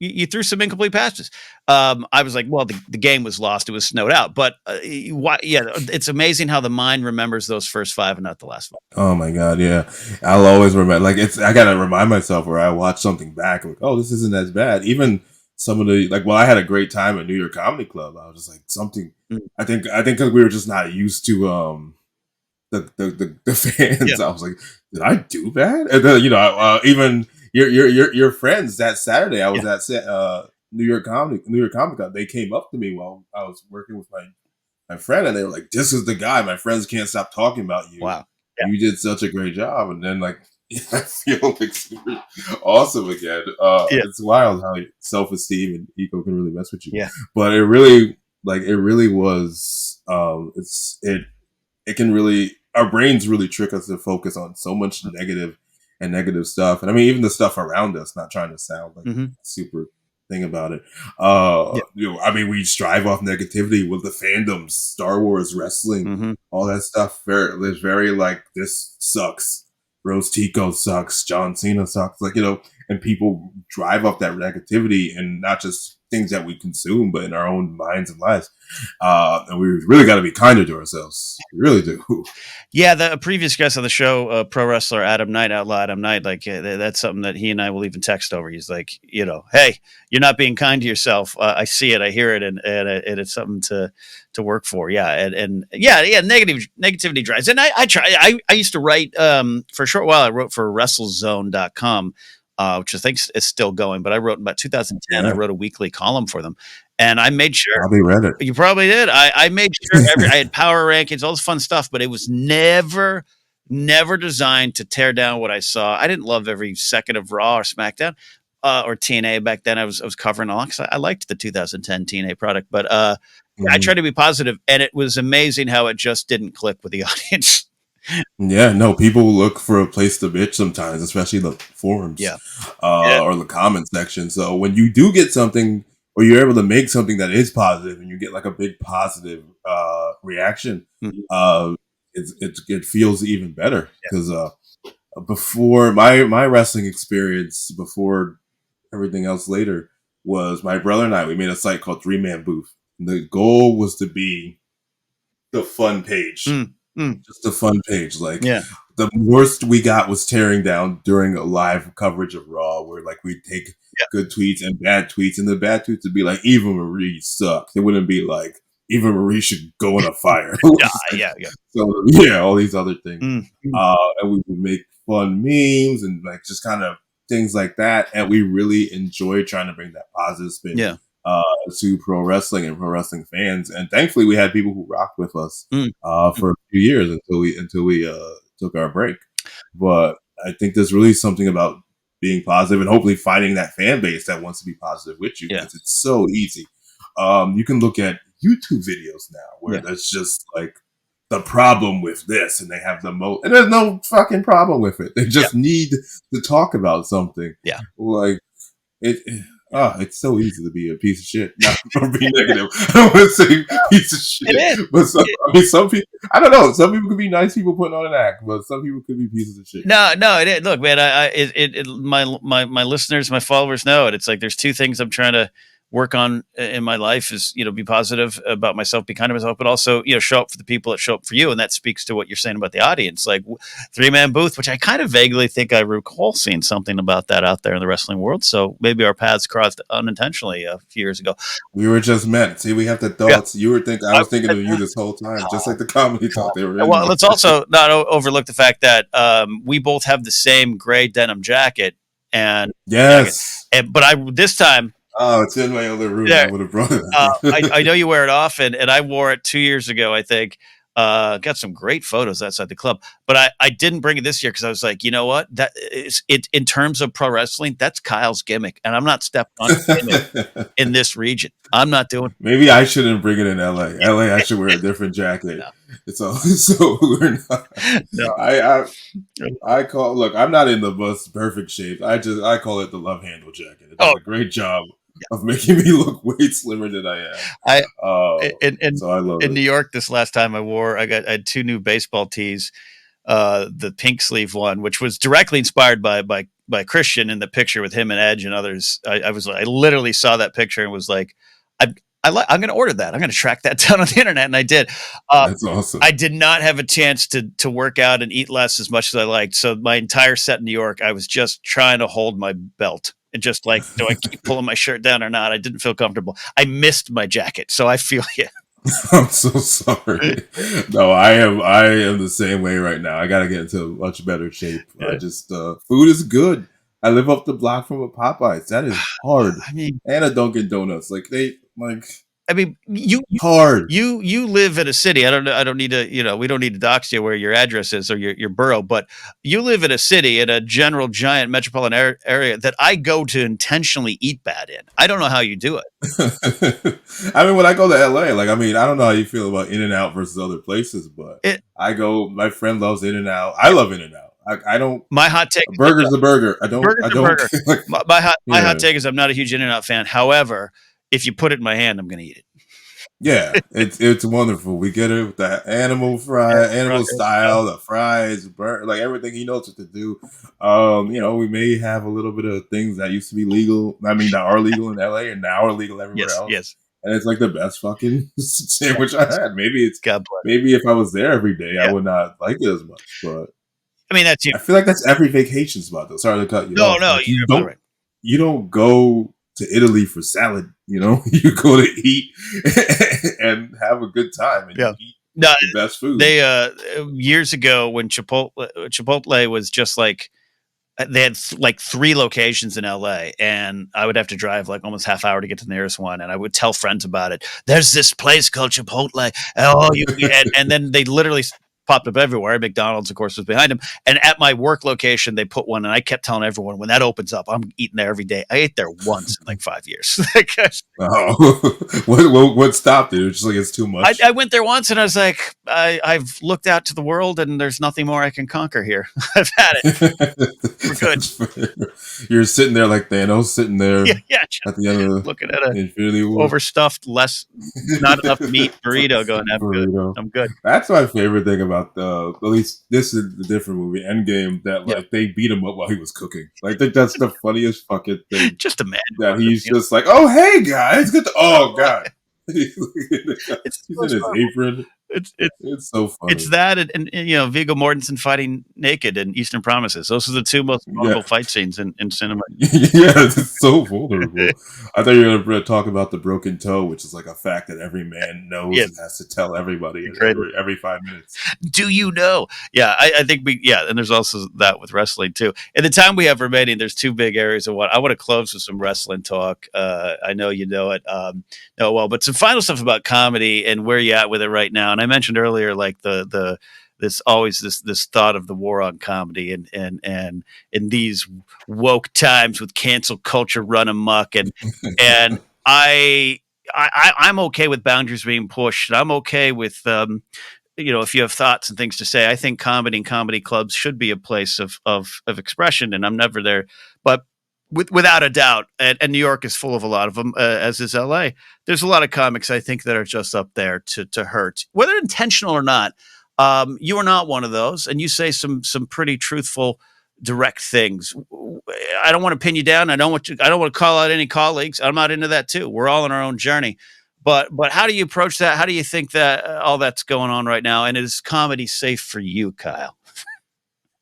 you threw some incomplete passes. I was like, well, the game was lost. It was snowed out. But why? Yeah, it's amazing how the mind remembers those first five and not the last five. Oh my god, yeah. I'll always remember. Like it's, I gotta remind myself where I watch something back, like, oh, this isn't as bad. Even some of the like, well, I had a great time at New York Comedy Club. I was just like something. Mm. I think because we were just not used to the fans. Yeah. I was like, did I do bad? And then even your friends that Saturday, I was at New York Comic Con. They came up to me while I was working with my friend, and they were like, "This is the guy. My friends can't stop talking about you. Wow. Yeah. You did such a great job." And then like, I feel like super awesome again. Yeah. It's wild how self-esteem and ego can really mess with you. Yeah. But it really was. It can really, our brains really trick us to focus on so much negative stuff. And I mean, even the stuff around us, not trying to sound like super thing about it. I mean, we strive off negativity with the fandoms, Star Wars, wrestling, all that stuff. There's very like, this sucks. Rose Tico sucks. John Cena sucks. Like, and people drive off that negativity, and not just things that we consume, but in our own minds and lives. And we really got to be kinder to ourselves. We really do. Yeah, the previous guest on the show, pro wrestler Adam Knight, Outlaw Adam Knight, like that's something that he and I will even text over. He's like, hey, you're not being kind to yourself. I see it, I hear it, and it's something to work for. Yeah, and negativity drives. And I used to write for a short while. I wrote for WrestleZone.com. Which I think is still going, but I wrote in about 2010. I wrote a weekly column for them, and I made sure. Probably read it. You probably did. I made sure I had power rankings, all this fun stuff, but it was never designed to tear down what I saw. I didn't love every second of Raw or SmackDown or TNA back then. I was covering a lot because I liked the 2010 TNA product, but I tried to be positive, and it was amazing how it just didn't click with the audience. Yeah, no, people look for a place to bitch sometimes, especially the forums, or the comment section. So when you do get something, or you're able to make something that is positive, and you get like a big positive reaction, it feels even better. Because before my wrestling experience, before everything else later, was my brother and I. We made a site called 3-Man Booth. And the goal was to be the fun page. Just a fun page. Like, the worst we got was tearing down during a live coverage of Raw, where like we'd take good tweets and bad tweets, and the bad tweets would be like, Eva Marie sucks. It wouldn't be like, Eva Marie should go in a fire. So all these other things. And we would make fun memes and like just kind of things like that. And we really enjoyed trying to bring that positive spin to pro wrestling and pro wrestling fans. And thankfully we had people who rocked with us for a few years until we took our break. But I think there's really something about being positive and hopefully finding that fan base that wants to be positive with you, because it's so easy. You can look at YouTube videos now where there's just like the problem with this, and they have the most, and there's no fucking problem with it. They just need to talk about something. Like it's so easy to be a piece of shit. Not or be negative. I don't want to say piece of shit, but some people. I don't know. Some people could be nice people putting on an act, but some people could be pieces of shit. No. Look, man. My listeners, my followers know it. It's like there's two things I'm trying to work on in my life is, be positive about myself, be kind to myself, but also, show up for the people that show up for you. And that speaks to what you're saying about the audience, like 3-Man Booth, which I kind of vaguely think I recall seeing something about that out there in the wrestling world. So maybe our paths crossed unintentionally a few years ago. We were just met. See, we have the thoughts. You were thinking, I was thinking of you this whole time, just like the comedy talk they were in. Well, let's also not overlook the fact that we both have the same gray denim jacket. And but this time, oh, it's in my other room. I would have brought it. I know you wear it often, and I wore it 2 years ago, I think. Got some great photos outside the club, but I didn't bring it this year because I was like, you know what? That is it in terms of pro wrestling. That's Kyle's gimmick, and I'm not stepping on his gimmick in this region. I'm not doing. Maybe I shouldn't bring it in LA. LA, I should wear a different jacket. No. It's all so we're not. No. I call. Look, I'm not in the most perfect shape. I call it the love handle jacket. It does a great job of making me look way slimmer than I am. So I love in New York this last time I had 2 new baseball tees the pink sleeve one, which was directly inspired by Christian in the picture with him and Edge and others. I literally saw that picture and was like, I'm going to order that. I'm going to track that down on the internet, and I did. That's awesome. I did not have a chance to work out and eat less as much as I liked. So my entire set in New York, I was just trying to hold my belt and just like, do I keep pulling my shirt down or not? I didn't feel comfortable. I missed my jacket, so I feel you. I'm so sorry. No, I am the same way right now. I gotta get into much better shape. I Yeah. just food is good. I live up the block from a Popeyes. That is hard. I mean, And a Dunkin' Donuts. Like they like hard. you live in a city. I don't know. I don't need to. We don't need to dox you where your address is or your borough. But you live in a city in a general giant metropolitan area that I go to intentionally eat bad in. I don't know how you do it. I mean, when I go to LA, like I mean, I don't know how you feel about In and Out versus other places, but It I go. My friend loves In and Out. I love In and Out. I don't. My hot take A is I'm burger's a burger. I don't. burger's I a don't. burger. Like, My hot yeah. take is I'm not a huge In-N-Out fan. However, if you put it in my hand, I'm going to eat it. Yeah, it's wonderful. We get it with the animal style, the fries, like everything. He knows what to do. We may have a little bit of things that used to be legal. I mean, that are legal in LA and now are legal everywhere Yes, else. yes. And it's like the best fucking sandwich I had. God bless. Maybe if I was there every day, I Yeah. would not like it as much. But I mean, that's you. I feel like that's every vacation spot, though. Sorry to cut you off. No, Like, you're absolutely right. you don't go to Italy for salad, you go to eat and have a good time and Yeah. eat No, the best food. they years ago when Chipotle was just like they had like 3 locations in LA, and I would have to drive like almost half hour to get to the nearest one, and I would tell friends about it. There's this place called Chipotle. Oh, and then they literally popped up everywhere. McDonald's, of course, was behind them. And at my work location, they put one, and I kept telling everyone, when that opens up, I'm eating there every day. I ate there once in like 5 years. Oh, what stopped it? It was just like it's too much. I went there once, and I was like, I've looked out to the world, and there's nothing more I can conquer here. I've had it. We're good. You're sitting there like Thanos, sitting there at the end of looking at a Infinity War. overstuffed, not enough meat burrito going, I'm good. That's my favorite thing about at least this is the different movie, Endgame, that like they beat him up while he was cooking. Like that's the funniest fucking thing. Just a man. That he's just like, oh hey guys, good. Oh god, he's in his apron. It's so funny. It's that and Viggo Mortensen fighting naked in Eastern Promises. Those are the 2 most vulnerable fight scenes in cinema. Yeah, it's so vulnerable. I thought you were going to talk about the broken toe, which is like a fact that every man knows and has to tell everybody every 5 minutes. Do you know? Yeah, I think and there's also that with wrestling too. In the time we have remaining, there's 2 big areas of what I want to close with some wrestling talk. I know you know it well, but some final stuff about comedy and where you at with it right now. And I mentioned earlier, like this thought of the war on comedy and in these woke times with cancel culture run amok and I'm okay with boundaries being pushed. I'm okay with if you have thoughts and things to say. I think comedy and comedy clubs should be a place of expression, and I'm never there, but without a doubt, and New York is full of a lot of them, as is LA. There's a lot of comics I think that are just up there to hurt, whether intentional or not. You are not one of those, and you say some pretty truthful, direct things. I don't want to pin you down. I don't want to call out any colleagues. I'm not into that too. We're all on our own journey. But how do you approach that? How do you think that all that's going on right now? And is comedy safe for you, Kyle?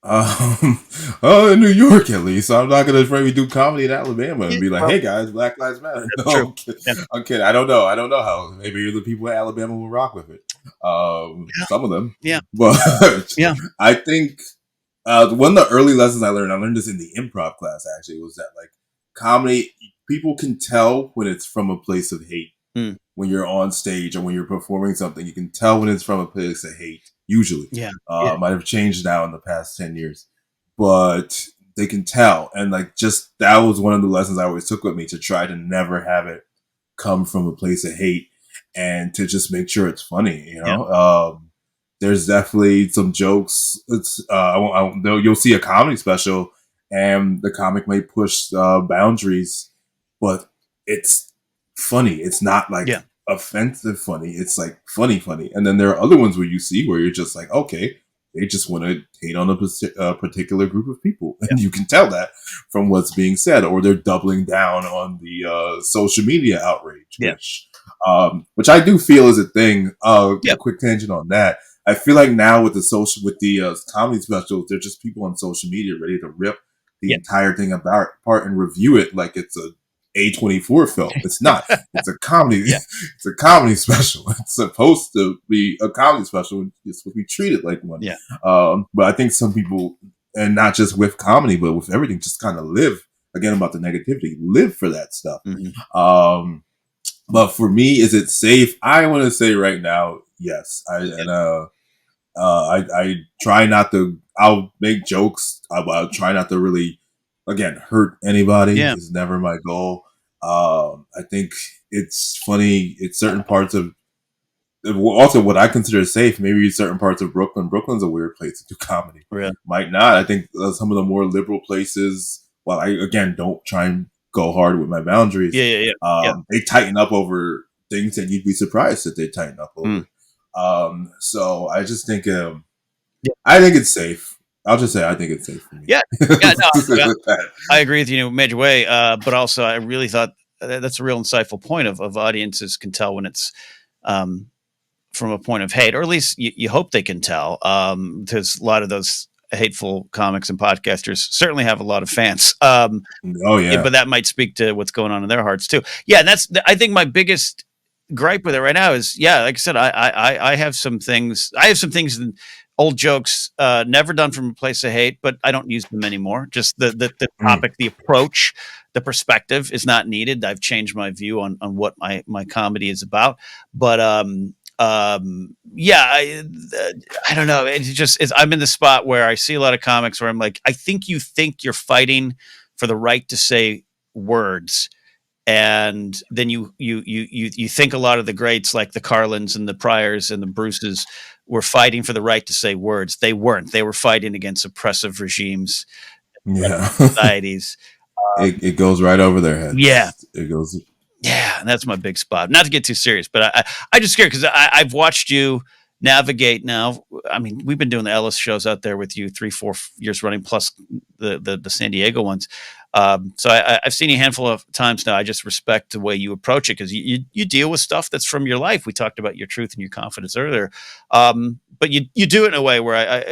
In New York at least. I'm not gonna maybe do comedy in Alabama and be like, "Hey guys, Black Lives Matter." No, I'm kidding. I don't know. I don't know how. Maybe the people in Alabama will rock with it. Some of them, but I think one of the early lessons I learned this in the improv class actually, was that like comedy, people can tell when it's from a place of hate. When you're on stage or when you're performing something, you can tell when it's from a place of hate. Usually, might have changed now in the past 10 years, but they can tell. And like, just that was one of the lessons I always took with me, to try to never have it come from a place of hate and to just make sure it's funny. There's definitely some jokes. It's you'll see a comedy special and the comic may push boundaries, but it's funny. It's not like offensive funny. It's like funny. And then there are other ones where you see where you're just like, okay, They just want to hate on a particular group of people, and you can tell that from what's being said, or they're doubling down on the social media outrage, Yeah. which I do feel is a thing. Yeah. A quick tangent on that. I feel like now with the comedy specials, they're just people on social media ready to rip the Yeah. entire thing apart and review it like it's a A24 film. It's not. It's a comedy. Yeah. It's a comedy special. It's supposed to be a comedy special. It's supposed to be treated like one. Yeah. But I think some people, and not just with comedy, but with everything, just kind of live again about the negativity. Live for that stuff. Mm-hmm. But for me, is it safe? I want to say right now, yes. I try not to. I'll make jokes. I'll try not to really, again, hurt anybody. Yeah. Is never my goal. I think it's funny. It's certain parts of also what I consider safe. Maybe certain parts of Brooklyn. Brooklyn's a weird place to do comedy. Really? Might not. I think some of the more liberal places. Well, I again don't try and go hard with my boundaries. Yeah. They tighten up over things that you'd be surprised that they tighten up over. So I just think I think it's safe. I'll just say I think it's safe for me. Yeah. No, I agree with you in a major way. But also, I really thought that's a real insightful point of audiences can tell when it's from a point of hate, or at least you hope they can tell. Because a lot of those hateful comics and podcasters certainly have a lot of fans. Oh yeah, but that might speak to what's going on in their hearts too. Yeah, and I think my biggest gripe with it right now is, yeah, like I said, I have some things. I have some things, old jokes, never done from a place of hate, but I don't use them anymore. Just the topic, the approach, the perspective is not needed. I've changed my view on what my comedy is about. But yeah, I don't know. I'm in the spot where I see a lot of comics where I'm like, I think you're fighting for the right to say words, and then you think a lot of the greats like the Carlins and the Pryors and the Bruces were fighting for the right to say words. They weren't. They were fighting against oppressive regimes, yeah. societies. It goes right over their heads. Yeah. It goes. Yeah, and that's my big spot. Not to get too serious, but I just scared because I've watched you navigate now. I mean, we've been doing the Ellis shows out there with you 3-4 years running, plus the San Diego ones. So I've seen you a handful of times now. I just respect the way you approach it because you deal with stuff that's from your life. We talked about your truth and your confidence earlier, but you do it in a way where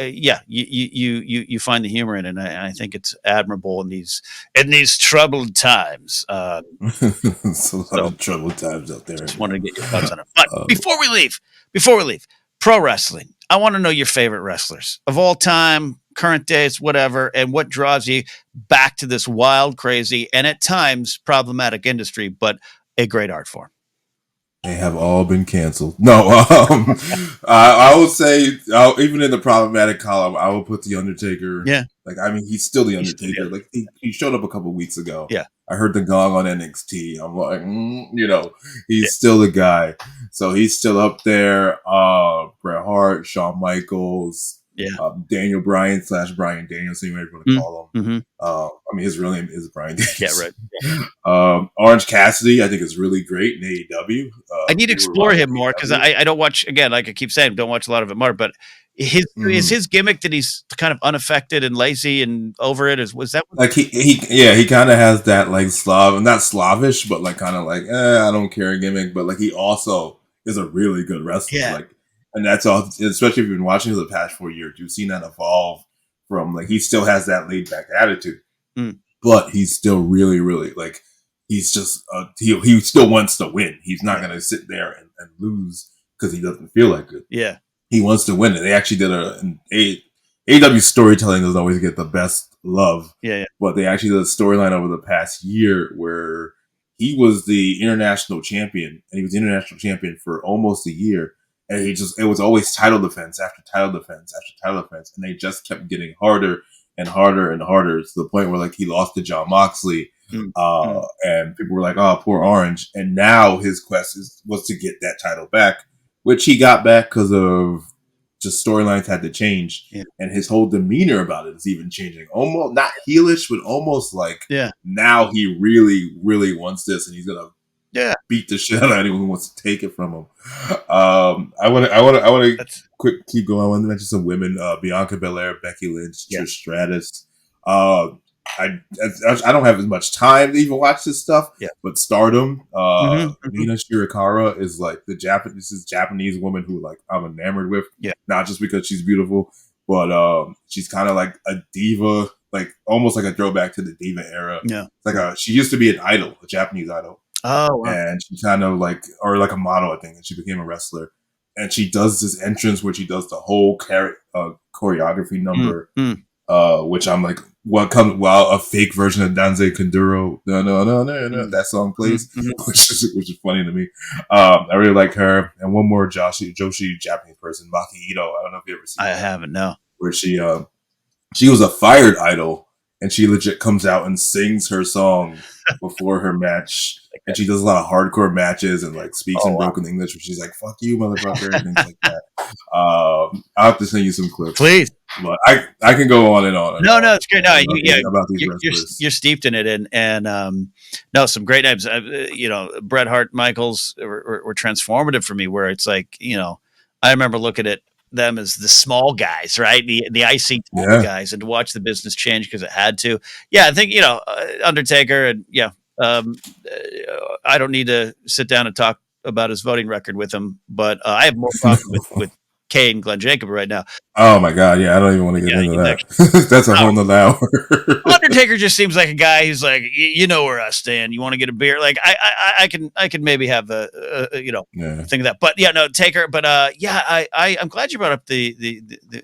you find the humor in it, and I think it's admirable in these troubled times. It's a lot of troubled times out there. Just wanted to get your thoughts on it. But before we leave, pro wrestling. I want to know your favorite wrestlers of all time, current days, whatever, and what draws you back to this wild, crazy, and at times problematic industry, but a great art form. They have all been canceled. No, I would say even in the problematic column, I will put the Undertaker. Yeah, like I mean, he's still the Undertaker. Like he showed up a couple weeks ago. Yeah, I heard the gong on NXT. I'm like, he's still the guy. So he's still up there. Bret Hart, Shawn Michaels. Daniel Bryan / Brian Danielson, whatever you want to call him. I mean, his real name is Brian Danielson. Yeah, right. Orange Cassidy, I think, is really great in AEW. I need to explore him more because I don't watch, again, like I keep saying, don't watch a lot of it more, but is his gimmick that he's kind of unaffected and lazy and over it? Was that like he kind of has that like not Slavish, but like kind of like I don't care gimmick, but like he also is a really good wrestler. Yeah. Like, and that's all, especially if you've been watching for the past 4 years, you've seen that evolve from like he still has that laid back attitude, but he's still really, really like he's just he still wants to win. He's not going to sit there and lose because he doesn't feel like it. Yeah, he wants to win. And they actually did AEW storytelling doesn't always get the best love. Yeah. But they actually did a storyline over the past year where he was the international champion, and he was the international champion for almost a year. And it was always title defense after title defense after title defense. And they just kept getting harder and harder and harder to the point where like he lost to John Moxley. And people were like, oh, poor Orange. And now his quest was to get that title back, which he got back because of just storylines had to change. Yeah. And his whole demeanor about it is even changing. Almost not heelish, but almost like now he really, really wants this, and he's gonna Yeah. beat the shit out of anyone who wants to take it from him. I want to That's keep going. I want to mention some women: Bianca Belair, Becky Lynch, yeah. Trish Stratus. Uh, I don't have as much time to even watch this stuff, Yeah. but Stardom, Mm-hmm. Nina Shirakawa is like this Japanese woman who like I'm enamored with, Yeah. not just because she's beautiful, but she's kind of like a diva, like almost like a throwback to the diva era. Yeah. It's like she used to be an idol, a Japanese idol, Oh, wow. and she kind of like, or like a model, I think, and she became a wrestler. And she does this entrance where she does the whole choreography number, Mm. which I'm like, while a fake version of Danze Kunduro, no, that song plays, which is funny to me. I really like her. And one more Joshi Japanese person, Maki Ito. I don't know if you ever seen I that, haven't, no. where she was a fired idol, and she legit comes out and sings her song before her match. And she does a lot of hardcore matches and like speaks Oh, in wow. broken English, where she's like, "Fuck you, motherfucker," and things like that. I'll have to send you some clips. Please. But I can go on and on. And No, on it's great. No, about these wrestlers. you're steeped in it, and no, some great names. Bret Hart, Michaels were transformative for me. Where it's like, I remember looking at them as the small guys, right? The IC guys, and to watch the business change because it had to. Yeah, I think Undertaker, and I don't need to sit down and talk about his voting record with him, but I have more problem with Kane, Glenn Jacob right now. Oh my god, yeah, I don't even want to get into that. That's a whole nother hour. Undertaker just seems like a guy who's like, you know where I stand. You want to get a beer? Like I can maybe have think of that. But yeah, no, Taker. But I'm glad you brought up the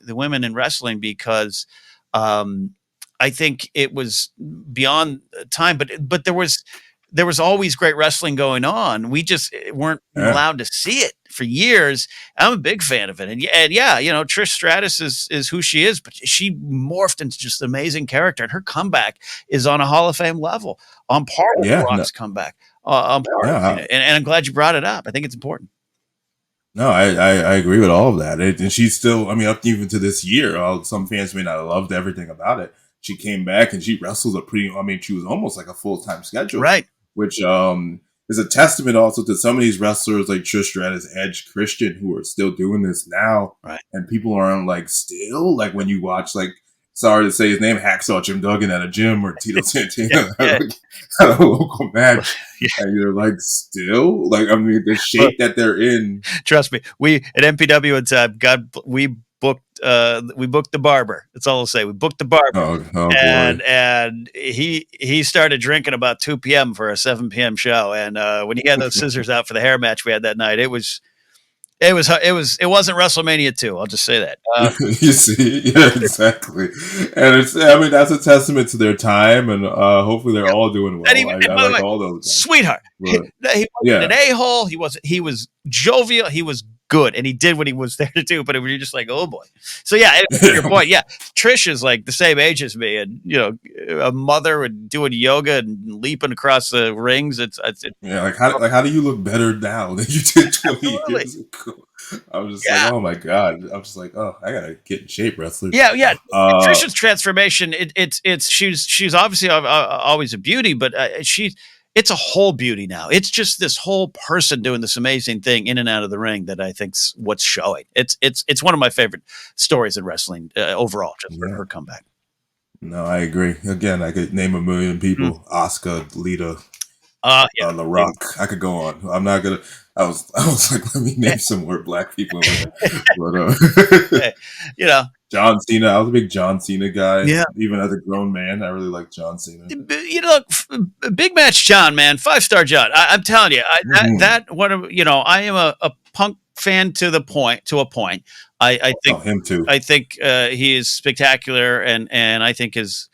women in wrestling because I think it was beyond time. But there was always great wrestling going on. We just weren't allowed to see it for years. I'm a big fan of it, and Trish Stratus is who she is, but she morphed into just an amazing character, and her comeback is on a Hall of Fame level, on par with Rock's comeback, on par. And I'm glad you brought it up. I think it's important. No, I agree with all of that. And she's still, I mean, up even to this year, some fans may not have loved everything about it. She came back and she wrestled she was almost like a full-time schedule. Right. Which is a testament also to some of these wrestlers like Trish Stratus, Edge, Christian, who are still doing this now. Right. And people aren't like still, like when you watch, like, sorry to say his name, Hacksaw Jim Duggan at a gym, or Tito Santana at a local match. And you're like, still? Like, I mean, the shape that they're in. Trust me, we at MPW at time, we booked the barber. That's all I'll say. We booked the barber. Oh and he started drinking about 2 p.m. for a 7 p.m. show. And when he had those scissors out for the hair match we had that night, it wasn't WrestleMania 2. I'll just say that. You see, yeah, exactly. And that's a testament to their time, and hopefully they're all doing well. I like all those guys. Sweetheart. But, he wasn't an a-hole. He was jovial. He was good, and he did what he was there to do. But you're just like, oh boy. So yeah, to your point, yeah, Trish is like the same age as me, and a mother and doing yoga and leaping across the rings. It's how do you look better now than you did 20 years ago? I was just like, oh my god. I'm just like, oh, I gotta get in shape, wrestler. Yeah. Trish's transformation. She's obviously always a beauty, but it's a whole beauty now. It's just this whole person doing this amazing thing in and out of the ring that I think's what's showing. It's one of my favorite stories in wrestling overall, just for her comeback. No, I agree. Again, I could name a million people: Asuka, Lita, The Rock. I could go on. I'm not gonna. I was like, let me name some more black people in there. But John Cena. I was a big John Cena guy. Yeah. Even as a grown man, I really like John Cena. Big match John, man. 5-star John. I'm telling you, I am a Punk fan to a point. I think him too. I think he is spectacular, and I think his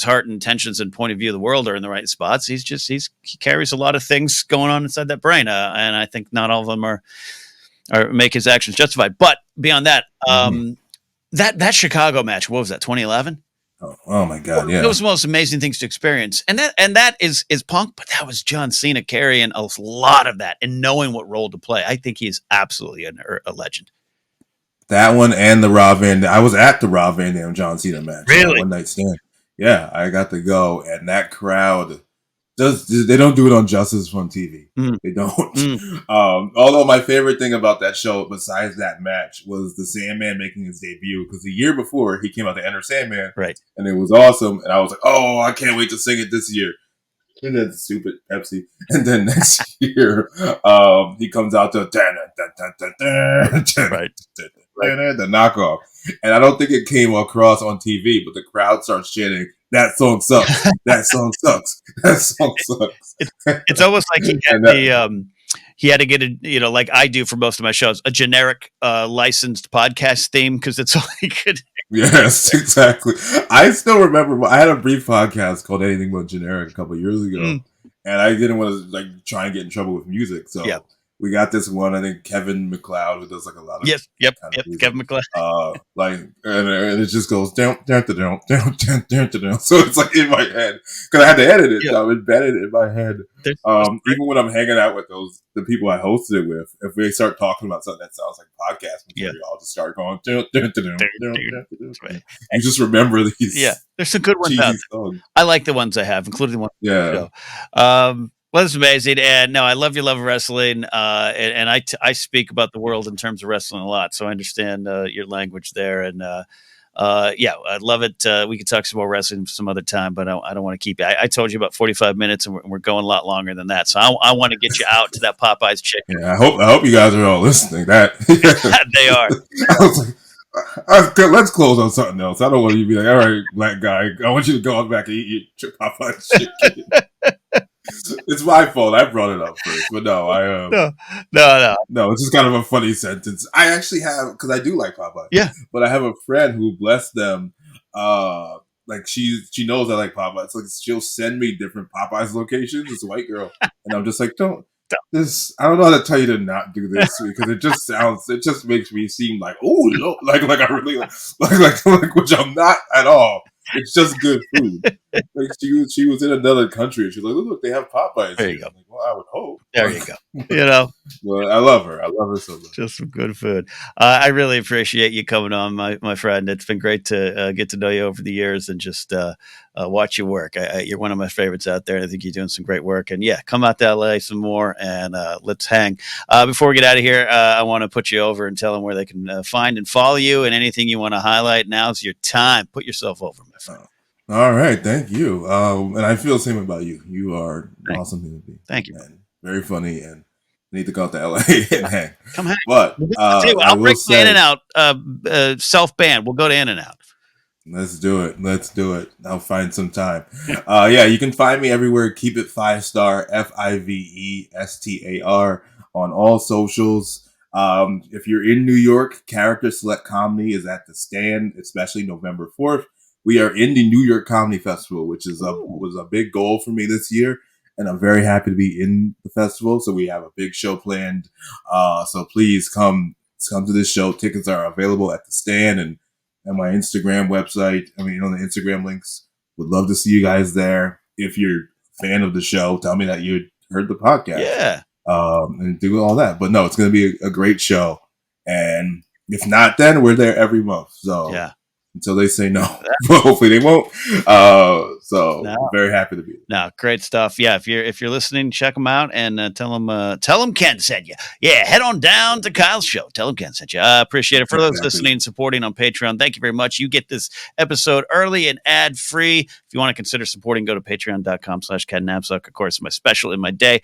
heart and intentions and point of view of the world are in the right spots. He carries a lot of things going on inside that brain, and I think not all of them are make his actions justified. But beyond that, that Chicago match, what was that? 2011. Oh my god! Yeah, it was the most amazing things to experience, and that is Punk, but that was John Cena carrying a lot of that and knowing what role to play. I think he is absolutely a legend. That one and the Rob Van Dam. I was at the Rob Van Dam John Cena match. Really? One night stand. Yeah, I got to go, and that crowd they don't do it on Justice from TV. Mm. They don't. Mm. Although my favorite thing about that show, besides that match, was the Sandman making his debut, because the year before he came out to Enter Sandman, Right. and it was awesome. And I was like, oh, I can't wait to sing it this year. And then stupid Pepsi. And then next year, he comes out to Right. the knockoff. And I don't think it came across on TV, but the crowd starts chanting, "That song sucks. That song sucks. That song sucks." It's almost like he had to get a, like I do for most of my shows, a generic licensed podcast theme, because it's all he could. Yes, exactly. I still remember I had a brief podcast called Anything But Generic a couple of years ago, and I didn't want to like try and get in trouble with music, so we got this one. I think Kevin MacLeod, who does like a lot of Music, Kevin MacLeod. Like and it just goes down, down, down, down, down, down, down. So it's like in my head because I had to edit it. So I'm embedded in my head. Even when I'm hanging out with the people I hosted it with, if we start talking about something that sounds like podcast material, I'll just start going. You just remember these. Yeah, there's some good ones out there. I like the ones I have, including the one. Yeah. Well, it's amazing, and no, I love your love of wrestling, and I speak about the world in terms of wrestling a lot, so I understand your language there, and yeah, I love it. We could talk some more wrestling some other time, but I don't want to keep you. I told you about 45 minutes, and we're going a lot longer than that, so I want to get you out to that Popeye's chicken. Yeah, I hope you guys are all listening. That they are. I was like, let's close on something else. I don't want you to be like, all right, black guy, I want you to go back and eat your Popeye's chicken. It's my fault. I brought it up first, but no, no. It's just kind of a funny sentence. I actually have, because I do like Popeye. Yeah, but I have a friend who, bless them, like she knows I like Popeye. So she'll send me different Popeyes locations. It's a white girl, and I'm just like, don't. This I don't know how to tell you to not do this because it just makes me seem like like I really like which I'm not at all. It's just good food. Like she was in another country and she's like, look, they have Popeyes. There you go. Like, well, I would hope. There you go. You know. Well, I love her. I love her so much. Just some good food. I really appreciate you coming on, my friend. It's been great to get to know you over the years and just watch you work. You're one of my favorites out there. I think you're doing some great work. And yeah, come out to LA some more and let's hang. Before we get out of here, I want to put you over and tell them where they can find and follow you and anything you want to highlight. Now's your time. Put yourself over, my friend. All right. Thank you. And I feel the same about you. You are an awesome human being. Thank you. And very funny and need to go out to LA and hang. Come hang. But I'll break my In-N-Out self-ban. We'll go to In-N-Out. Let's do it. I'll find some time. Yeah, you can find me everywhere. Keep it 5-star, FIVESTAR on all socials. If you're in New York, Character Select Comedy is at the Stand, especially November 4th. We are in the New York Comedy Festival, which was a big goal for me this year. And I'm very happy to be in the festival. So we have a big show planned. So please come to this show. Tickets are available at the Stand and my Instagram website. I mean, on the Instagram links. Would love to see you guys there. If you're a fan of the show, tell me that you heard the podcast. Yeah. And do all that. But no, it's going to be a great show. And if not, then we're there every month. So yeah. Until they say no. Hopefully they won't. I'm very happy to be there. No, great stuff. Yeah, if you're listening, check them out and tell them Ken sent you. Yeah, head on down to Kyle's show. Tell him Ken sent you. I appreciate it. For those listening and supporting on Patreon, thank you very much. You get this episode early and ad free. If you want to consider supporting, go to patreon.com/Ken Napzok. Of course, my special in my day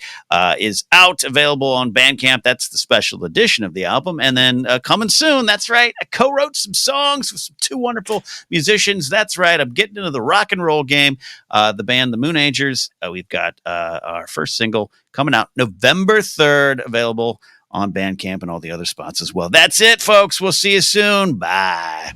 is out, available on Bandcamp. That's the special edition of the album. And then coming soon, that's right, I co-wrote some songs with some two wonderful musicians. That's right, I'm getting into the rock and roll game. The band The Moon Agers. We've got our first single coming out November 3rd, available on Bandcamp and all the other spots as well. That's it, folks. We'll see you soon. Bye.